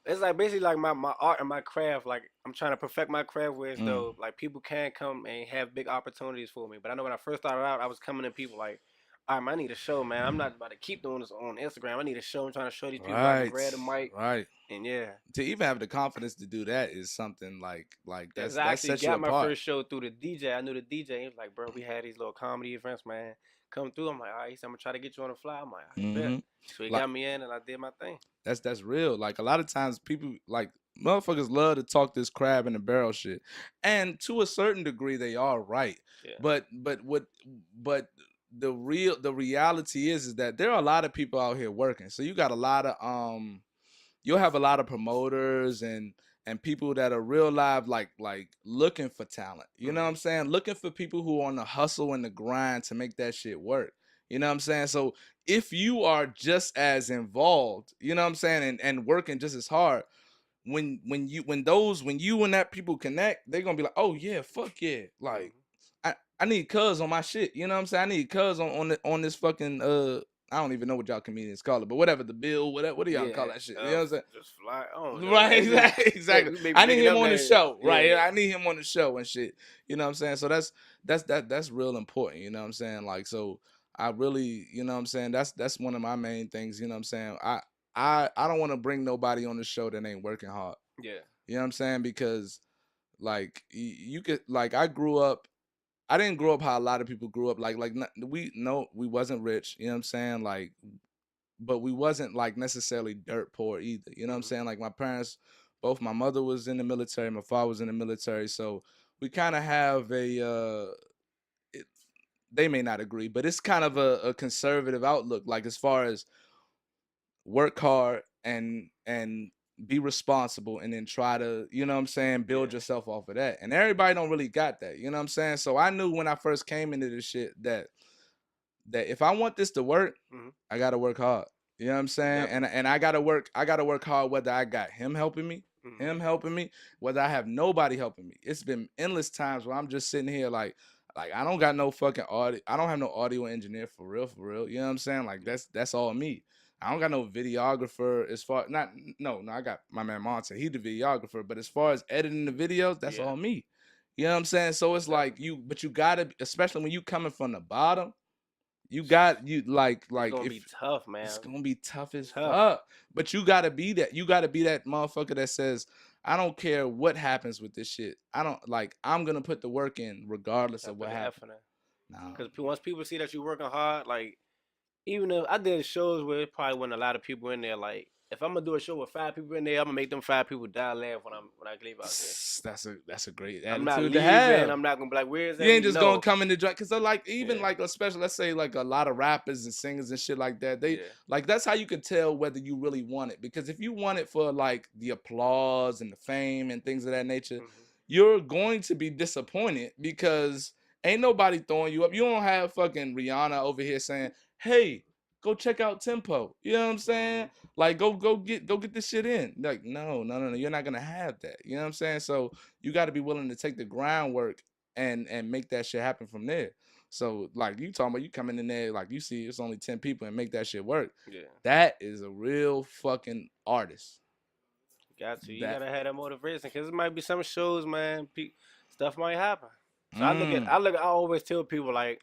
it's like basically like my art and my craft. Like I'm trying to perfect my craft, where as Mm, though like people can come and have big opportunities for me. But I know when I first started out, I was coming to people like, all right, man, I need a show, man. I'm not about to keep doing this on Instagram. I need a show. I'm trying to show these people I can right, grab the mic, right. and yeah. To even have the confidence to do that is something like Yeah, cause that's I that actually sets you got my apart. first show through the DJ. I knew the DJ. He was like, "Bro, we had these little comedy events, man. Come through." I'm like, "All right." He said, "I'm gonna try to get you on the fly." I'm like, "I bet." Hmm. So he Like got me in, and I did my thing. that's real. Like a lot of times people like motherfuckers love to talk this crab in the barrel shit, and to a certain degree they are right. Yeah. But the reality is that there are a lot of people out here working. So you got a lot of you'll have a lot of promoters and people that are real live like looking for talent. You know what I'm Hmm. saying? Looking for people who are on the hustle and the grind to make that shit work. You know what I'm saying? So if you are just as involved, you know what I'm saying, and working just as hard, when you and that people connect, they're gonna be like, oh yeah, fuck yeah. Like Hmm. I need cuz on my shit. You know what I'm saying? I need cuz on this fucking I don't even know what y'all comedians call it, but whatever the bill, whatever, what do y'all call Yeah. that shit? You know what I'm saying? Just fly. I don't know, man. Right, It's just exactly. we may be I need making him up on the names. show, right? Yeah. I need him on the show and shit. You know what I'm saying? So that's real important. You know what I'm saying? Like, so I really, you know what I'm saying? That's one of my main things. You know what I'm saying? I don't want to bring nobody on the show that ain't working hard. Yeah. You know what I'm saying? Because like you could like I grew up. I didn't grow up how a lot of people grew up. We no, we wasn't rich. You know what I'm saying? Like, but we wasn't like necessarily dirt poor either. You know what I'm Hmm. saying? Like my parents, both my mother was in the military, my father was in the military, so we kind of have it, they may not agree, but it's kind of a conservative outlook. Like as far as work hard and be responsible and then try to, you know what I'm saying, build Yeah. yourself off of that. And everybody don't really got that, you know what I'm saying? So I knew when I first came into this shit that if I want this to work, Hmm. I gotta work hard. You know what I'm saying? Definitely. And I gotta work hard whether I got Hmm. him helping me, whether I have nobody helping me. It's been endless times where I'm just sitting here like I don't got no fucking audio. I don't have no audio engineer for real, for real. You know what I'm saying? Like Yeah. that's all me. I don't got no videographer as far not no, I got my man Monte. He the videographer, but as far as editing the videos, that's Yeah. all me. You know what I'm saying? So it's like Definitely. but you gotta, especially when you coming from the bottom, you got you It's like gonna if be tough, it's man. gonna be tough as Tough. fuck. But you gotta be that. You gotta be that motherfucker that says, I don't care what happens with this shit. I don't like I'm gonna put the work in regardless Gotta of what put the happens. effort in. Nah. Cause once people see that you're working hard, like even if I did shows where it probably wasn't a lot of people in there, like if I'm gonna do a show with 5 people in there, I'm gonna make them 5 people die laugh when I leave out there. That's a great I'm not attitude to leaving. have. I'm not gonna be like, "Where's You that?" ain't just gonna No. come in the joint because like even Yeah. like especially let's say like a lot of rappers and singers and shit like that. They Yeah. like that's how you can tell whether you really want it. Because if you want it for like the applause and the fame and things of that nature, Hmm. you're going to be disappointed because ain't nobody throwing you up. You don't have fucking Rihanna over here saying, "Hey, go check out Tempo." You know what I'm saying? Hmm. Like go get this shit in. Like no. You're not gonna have that. You know what I'm saying? So you got to be willing to take the groundwork and make that shit happen from there. So like you talking about you coming in there like you see it's only 10 people and make that shit work. Yeah. That is a real fucking artist. Got to. You That gotta have that motivation because it might be some shows, man. Stuff might happen. So mm. I always tell people like,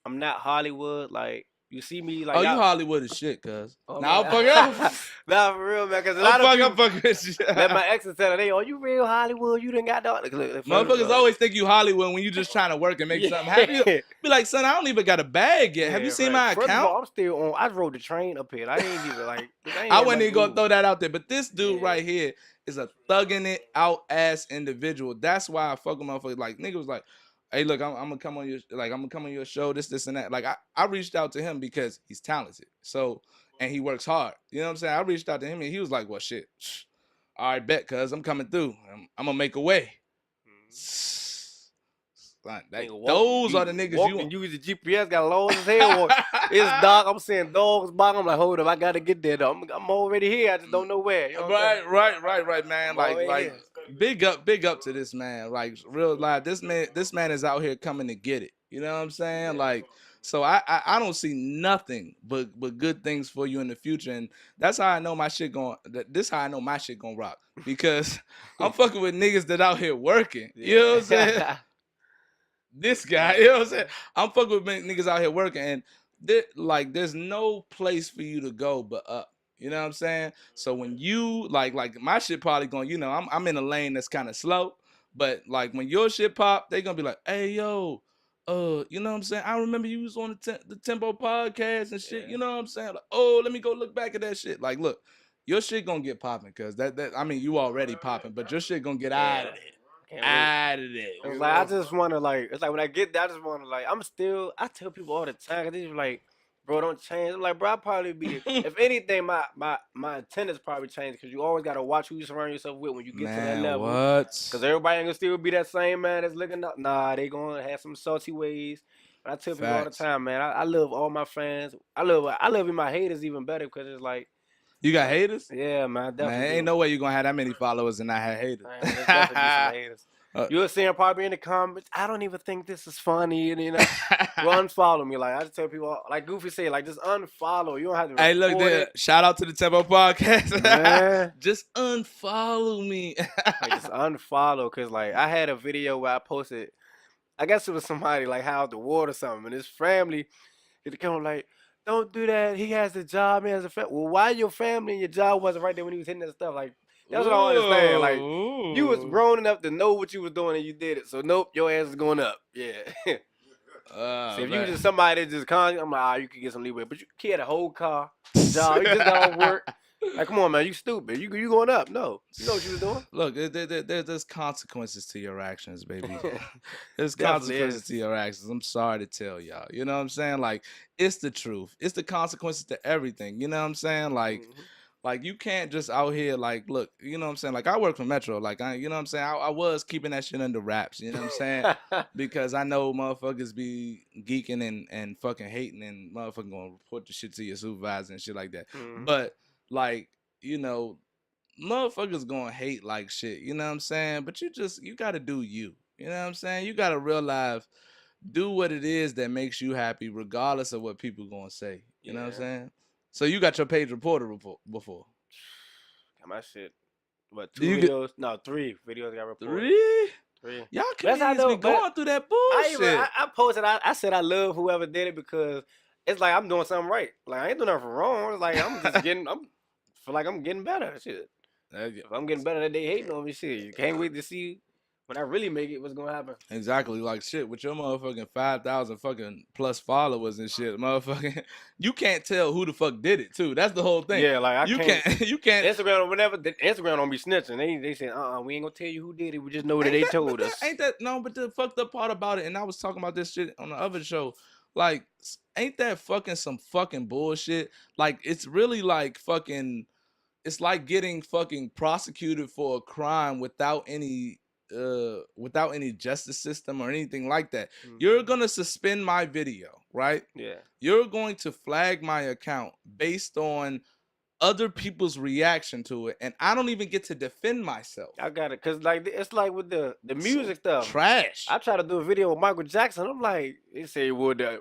I'm not Hollywood. Like you see me, like Oh, you y'all. Hollywood as shit, cuz. Oh Now I'm man, fucking nah, for real, man. Because a lot of I'm people, fucking with you. let my exes tell her, "They, oh, you real Hollywood? You didn't got that." Motherfuckers always think you Hollywood when you just trying to work and make Yeah, something happen. Be like, son, I don't even got a bag yet. Have you yeah, seen right. my First of account? all, I'm still on. I rode the train up here. I ain't even like, I ain't I at wasn't my even gonna groove. throw that out there, but this dude Yeah, right here is a thugging it out ass individual. That's why I fuck with motherfuckers. Like nigga was like, hey, look, I'm gonna come on your I'm gonna come on your show, this, and that. Like I reached out to him because he's talented. So and he works hard. You know what I'm saying? I reached out to him and he was like, well shit. All right, bet, cuz I'm coming through. I'm gonna make a way. mhm. like Nigga those are the niggas walk you and use the GPS, got lost as hell. It's dark. I'm seeing dogs barking. I'm like, hold up, I gotta get there though. I'm already here. I just don't know where. You know what I'm saying? Right, man. I'm Like, already here. big up to this man. Like, real life. This man is out here coming to get it. You know what I'm saying? Yeah. Like, so I don't see nothing but good things for you in the future, and that's how I know my shit going. This how I know my shit gonna rock because I'm fucking with niggas that out here working. You know what I'm saying? Yeah. This guy, you know what I'm saying? I'm fucking with niggas out here working, and there's no place for you to go but up. You know what I'm saying? So when you like my shit probably going, you know, I'm in a lane that's kind of slow, but like when your shit pop, they gonna be like, hey yo, you know what I'm saying? I remember you was on the Tempo podcast and shit. Yeah. You know what I'm saying? Like, oh, let me go look back at that shit. Like, look, your shit gonna get popping, cause that I mean, you already popping, but your shit gonna get out of it. Can't wait. Out of there. It's You like I know? just wanna like. It's like when I get there, I just wanna like. I tell people all the time. 'Cause they just like, bro, don't change. I'm like, bro, I probably be. If anything, my attendance probably changed because you always gotta watch who you surround yourself with when you get to that Man, level. what? Cause everybody ain't gonna still be that same man that's looking up. Nah, they gonna have some salty ways. But I tell people all the Facts. time, man. I love all my fans. I love my haters even better because it's You got haters? yeah, man. I Man, definitely ain't do. no way you gonna have that many followers and not have haters. Man, there's definitely be some haters. Uh, You'll see him probably in the comments. I don't even think this is funny, and you know, you unfollow me. Like I just tell people, like Goofy said, like just unfollow. You don't have to Hey, look report there. it, Shout out to the Tempo podcast. man. Just unfollow me. Like just unfollow, cause like I had a video where I posted. I guess it was somebody like how the water or something, and his family, it come like, don't do that. He has a job. He has a family. Well, why your family and your job wasn't right there when he was hitting that stuff? Like that's what I don't understand. Like you was Ooh. grown enough to know what you was doing and you did it. So nope, your ass is going up. Yeah. So if you Man. just somebody that just I'm like, you could get some leeway. But you had a whole car, job. You just got off work. Like, come on, man, you stupid. You going up? No, you know what you was doing. Look, there's consequences to your actions, baby. There's Definitely consequences is. to your actions. I'm sorry to tell y'all. You know what I'm saying? Like, it's the truth. It's the consequences to everything. You know what I'm saying? Like you can't just out here like look, you know what I'm saying? Like I work for Metro. Like you know what I'm saying? I was keeping that shit under wraps, you know what I'm saying? Because I know motherfuckers be geeking and fucking hating and motherfucking gonna report the shit to your supervisor and shit like that. Mhm. But like, you know, motherfuckers gonna hate like shit, you know what I'm saying? But you gotta do you. You know what I'm saying? You gotta realize do what it is that makes you happy, regardless of what people gonna say. You know what I'm Yeah. saying? So you got your page reporter before. Got my shit. What, Do 2 you get videos? No, 3 videos got reported. 3? 3. Y'all That's how I comedians be know. But going through that I bullshit. posted. I said I love whoever did it because it's like I'm doing something right. Like I ain't doing nothing wrong. It's like I'm just getting. I'm feel like I'm getting better. Shit. If I'm getting better, that they hating on me. Shit. You can't wait to see when I really make it. What's gonna happen? Exactly, like shit with your motherfucking 5,000 fucking plus followers and shit, motherfucking. You can't tell who the fuck did it too. That's the whole thing. Yeah, like I You can't. can't. You can't. Instagram or whatever. Instagram don't be snitching. They said, we ain't gonna tell you who did it. We just know that they told us. Ain't that no? But the fucked up part about it, and I was talking about this shit on the other show. Like, ain't that fucking some fucking bullshit? Like, it's really like fucking. It's like getting fucking prosecuted for a crime without any justice system or anything like that. You're gonna suspend my video, right? Yeah. You're going to flag my account based on other people's reaction to it, and I don't even get to defend myself. I got it, cause like it's like with the music So stuff. trash. I try to do a video with Michael Jackson. I'm like, they say, well, the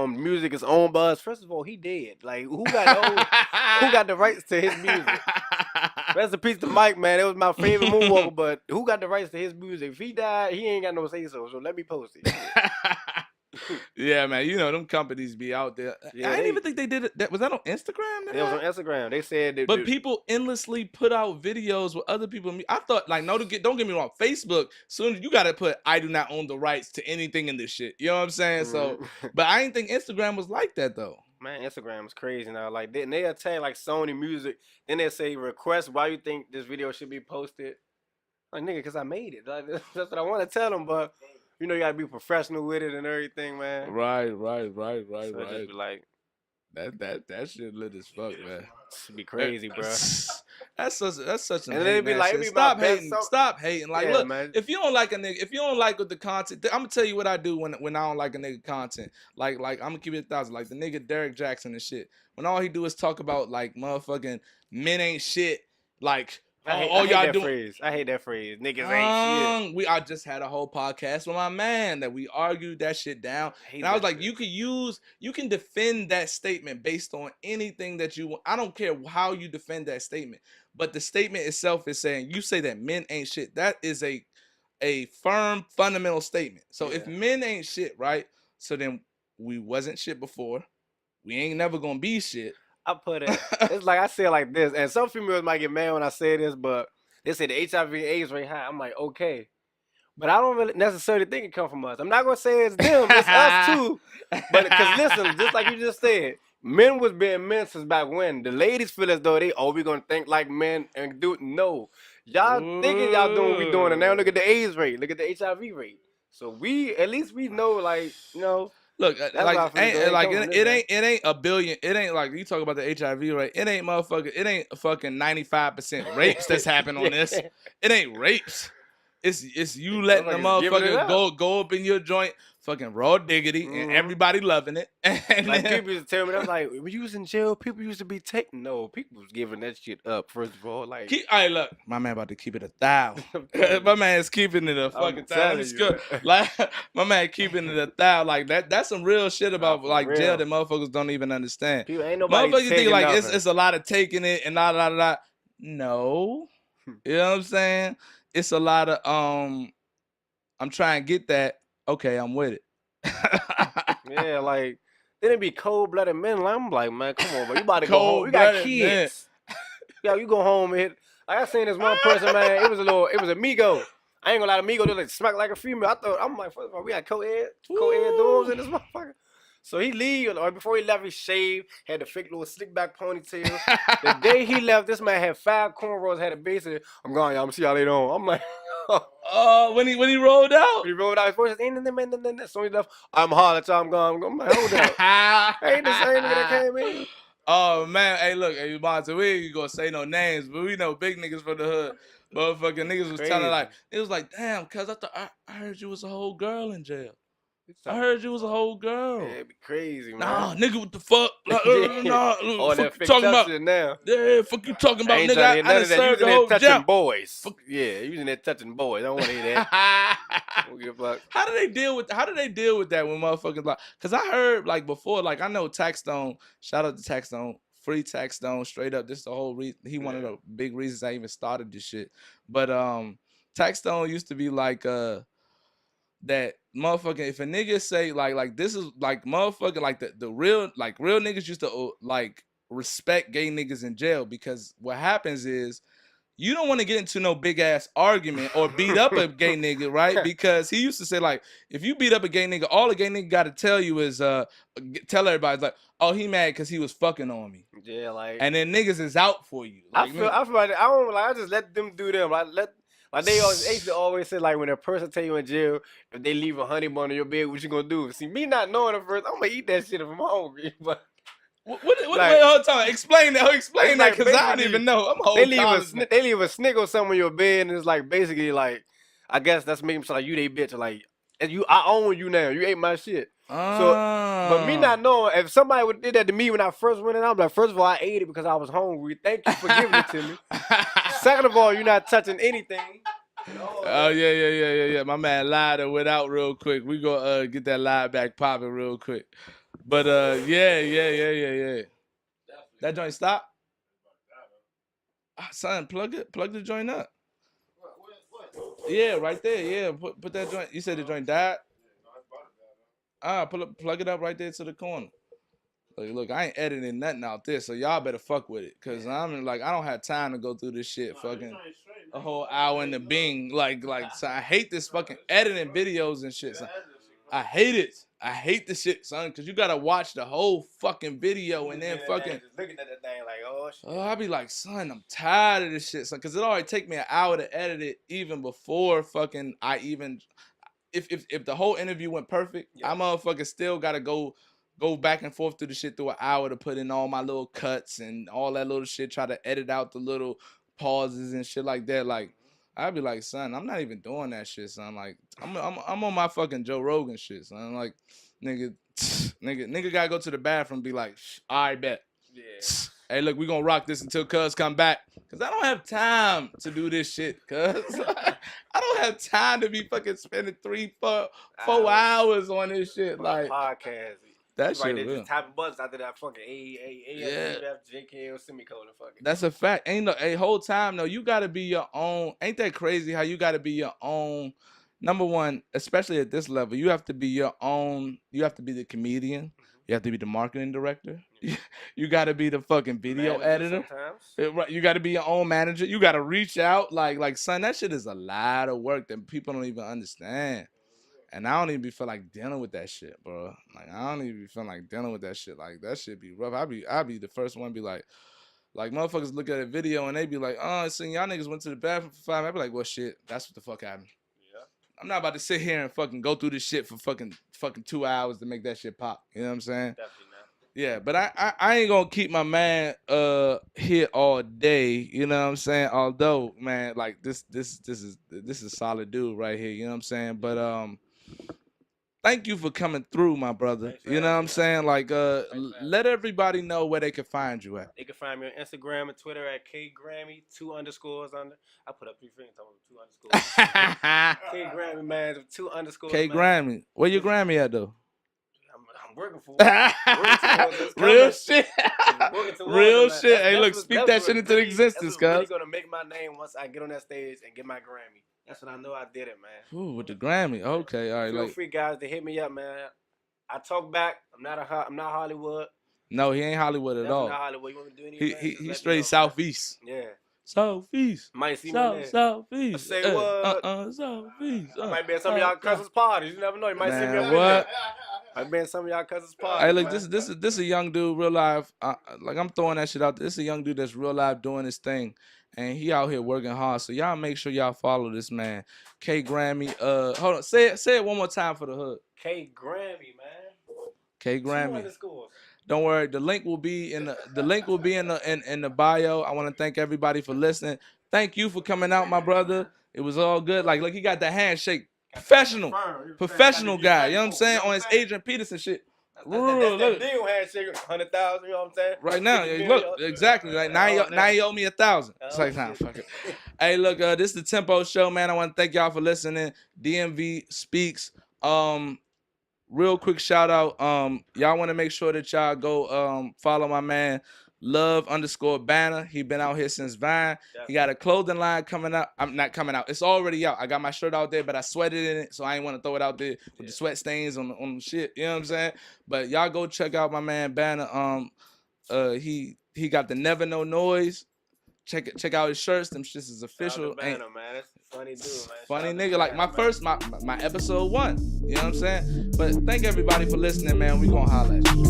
music is owned by us. First of all, he dead. Like, who got the rights to his music? Rest in peace to Mike, man. It was my favorite moonwalker, but who got the rights to his music? If he died, he ain't got no say so. So let me post it. Yeah, man. You know them companies be out there. Yeah, I didn't even think they did it. Was that on Instagram? It was on Instagram. They said that. But people endlessly put out videos with other people. I thought, like, no, don't get me wrong. Facebook, soon you gotta put, I do not own the rights to anything in this shit. You know what I'm saying? So, but I didn't think Instagram was like that though. Man, Instagram is crazy now. Like, they'll tag like Sony Music. Then they'll say, request why you think this video should be posted. Like, nigga, because I made it. Like, that's what I want to tell them, but you know you gotta be professional with it and everything, man. Right. So just be like, That shit lit as fuck, man. This should be crazy, bro. That's such some And then hating it ass be shit. my Stop best hating. song. Stop hating. Like, Yeah, look, man. if you don't like a nigga, if you don't like with the content, I'm gonna tell you what I do when I don't like a nigga content. Like I'm gonna keep it 1,000. Like the nigga Derek Jackson and shit. When all he do is talk about like motherfucking men ain't shit. Like I all hate y'all that doing. phrase. I hate that phrase. Niggas ain't shit. I just had a whole podcast with my man that we argued that shit down, I hate and I was that like, shit. you can defend that statement based on anything that you want. I don't care how you defend that statement, but the statement itself is saying you say that men ain't shit. That is a firm fundamental statement. So if Yeah. men ain't shit, right? So then we wasn't shit before. We ain't never gonna be shit. I put it. It's like I say it like this, and some females might get mad when I say this, but they say the HIV/AIDS rate high. I'm like, okay, but I don't really necessarily think it come from us. I'm not gonna say it's them. It's us too. But because listen, just like you just said, men was being men since back when. The ladies feel as though we gonna think like men and do no. Y'all thinking y'all doing what we doing, and now look at the AIDS rate, look at the HIV rate. So we at least we know like Look, that's why I like feel as though it ain't come from this, man. it ain't a billion. It ain't like you talk about the HIV rate. It ain't motherfucker. It ain't fucking 95% rapes that's happened on this. Yeah. It ain't rapes. It's you letting the Motherfuckers giving it motherfucker up. go up in your joint, fucking raw diggity, and everybody loving it. And Like then, people used to tell me, that's like when you was in jail, people used to be taking. No, people was giving that shit up. First of all, like all right, look, my man about to keep it 1,000. I'm telling My you, man is keeping it a I'm fucking 1,000. Let me telling you, man. like my man keeping it 1,000. Like that's some real shit Nah, about for like jail real. that motherfuckers don't even understand. People ain't nobody Motherfuckers think taking like nothing. it's a lot of taking it and la. No, you know what I'm saying? It's a lot of I'm trying to get that. Okay, I'm with it. Yeah, like then it be cold blooded men. Like, I'm like, man, come on, bro. You about to go home. You Cold got blooded man. kids. Yeah, you go home and hit. Like I seen this one person, man. It was a Migo. I ain't gonna lie, Migo just like smack like a female. I'm like, first of all, we got co-ed dorms Woo. in this motherfucker. So he leave, or before he left, he shaved, had the fake little slick back ponytail. The day he left, this man had 5 cornrows, had a base. I'm going, y'all. I'm gonna see y'all later on. I'm like, When he rolled out. he rolled out his voice. So he left. I'm hard at y'all. I'm gone. I'm like, hold up. Ain't the same nigga that came in. Oh man, hey look, hey Monty, we ain't gonna say no names, but we know big niggas from the hood. Motherfucking niggas was telling Crazy. like it was like, damn, cuz I thought I heard you was a whole girl in jail. I I heard you was a whole girl. Yeah, it'd be crazy, man. Nah, nigga, what the fuck? Like, Yeah. nah, All fuck that you fake talking tough about? shit now. Yeah, fuck you talking I about, ain't nigga. trying to hear I none done of that. You was served in the there whole touching jump. boys. Fuck. Yeah, you was in there touching boys. I don't want to hear that. Don't give a fuck. How do they deal with that when motherfuckers like? Cause I heard like before, like I know Taxstone. Shout out to Taxstone. Free Taxstone. Straight up, this is the whole reason. He one of the big reasons I even started this shit. But Taxstone used to be like that motherfucking if a nigga say like this is like motherfucking like the real niggas used to like respect gay niggas in jail because what happens is you don't want to get into no big ass argument or beat up a gay nigga, right? Because he used to say like, if you beat up a gay nigga, all a gay nigga got to tell you is tell everybody like, oh, he mad because he was fucking on me, Yeah, like and then niggas is out for you. I Like, feel like I don't like I just let them do them. Like they used to always say like when a person tell you in jail if they leave a honey bun on your bed, what you gonna do? See me not knowing at first, I'm gonna eat that shit if I'm hungry. But like wait, hold on, explain that, it's that, like because I don't basically even know. I'm a they whole college man. they leave a snick or something on your bed, and it's like basically like I guess that's making so like you they bitch or like and you I own you now. You ate my shit. So but me not knowing if somebody would did that to me when I first went in, I'm like, first of all, I ate it because I was hungry. Thank you for giving it to me. Second of all, you're not touching anything. Oh yeah. My man lied and went out real quick. We go get that lie back popping real quick. But yeah. That joint stop. Son, plug the joint up. Yeah, right there. Yeah, put that joint. You said the joint died. Plug it up right there to the corner. Look, I ain't editing nothing out there, so y'all better fuck with it, cause I'm like I don't have time to go through this shit. Fucking a whole hour in the Bing, so I hate this fucking editing videos and shit. Son. I hate it. I hate the shit, son, cause you gotta watch the whole fucking video and then fucking. Just looking at that thing like, oh shit. Oh, I be like, son, I'm tired of this shit, son, cause it already take me an hour to edit it, even before fucking I even. If the whole interview went perfect, I motherfucking still gotta go go back and forth through the shit through an hour to put in all my little cuts and all that little shit, try to edit out the little pauses and shit like that. Like, I'd be like, son, I'm not even doing that shit, son. Like, I'm on my fucking Joe Rogan shit, son. Like, nigga gotta go to the bathroom and be like, all right, bet. Yeah. Hey, look, we gonna rock this until cuz come back. Cause I don't have time to do this shit, cuz. I don't have time to be fucking spending 4 hours on this shit. Like, podcast. That shit right there, real. just typing buttons after that fucking JK or semicolon fucking. That's a fact. Ain't no whole time though. You gotta be your own. Ain't that crazy how you gotta be your own? Number one, especially at this level, you have to be your own. You have to be the comedian. You have to be the marketing director. You got to be the fucking video editor. You got to be your own manager. You got to reach out. Like, son, that shit is a lot of work that people don't even understand. And I don't even feel like dealing with that shit, bro. Like, I don't even feel like dealing with that shit. Like, that shit be rough. I be the first one to be like motherfuckers look at a video and they be like, oh, so y'all niggas went to the bathroom for 5 minutes. I be like, well, shit, that's what the fuck happened. I'm not about to sit here and fucking go through this shit for fucking 2 hours to make that shit pop. You know what I'm saying? Definitely not. Yeah, but I ain't gonna keep my man here all day. You know what I'm saying? Although, man, like this is a solid dude right here. You know what I'm saying? But thank you for coming through, my brother. You know what I'm saying? Like let everybody know where they can find you at. They can find me on Instagram and Twitter at KGrammi, 2 underscores under. I put up 3 fingers on 2 underscores. KGrammi, man, 2 underscores. KGrammi. Where your Grammy at though? I'm working for it. Real shit. Real it, shit. Hey, look, speak that shit into existence, cuz. I'm really gonna make my name once I get on that stage and get my Grammy. That's when I know I did it, man. Ooh, with the Grammy. Okay, all right. Feel free, guys, to hit me up, man. I talk back. I'm not Hollywood. No, he ain't Hollywood at all. Not Hollywood. You want me to do anything? He's straight Southeast. Yeah. Southeast. Might see me there. Southeast. I say what? Southeast. I might be at some of y'all cousins' parties. You never know. You might see me up what? I've been some of y'all cousins' parties. Hey, look, this is a young dude, real live. Like I'm throwing that shit out there. This is a young dude that's real live doing his thing, and he out here working hard. So y'all make sure y'all follow this man, KGrammi. Hold on, say it one more time for the hood. KGrammi, man. KGrammi. Don't worry, the link will be in the bio. I want to thank everybody for listening. Thank you for coming out, my brother. It was all good. Like, look, he got the handshake. Professional guy, you know what I'm saying? On his Adrian Peterson shit. That's that deal handshake, 100,000, you know what I'm saying? Right now, look, exactly. Like now he owe me 1,000. It's like, nah, fuck it. Hey, look, this is the Tempo Show, man. I want to thank y'all for listening. DMV Speaks. Real quick shout out. Y'all want to make sure that y'all go follow my man Love_Banner. He been out here since Vine. Yeah. He got a clothing line coming out. I'm not coming out. It's already out. I got my shirt out there, but I sweated in it, so I ain't want to throw it out there with the sweat stains on the shit. You know what I'm saying? But y'all go check out my man Banner. He got the Never No Noise. Check out his shirts. Them shits is official. Banner, man. That's a funny dude, man. Funny nigga. Like my episode 1. You know what I'm saying? But thank everybody for listening, man. We gonna holler at you.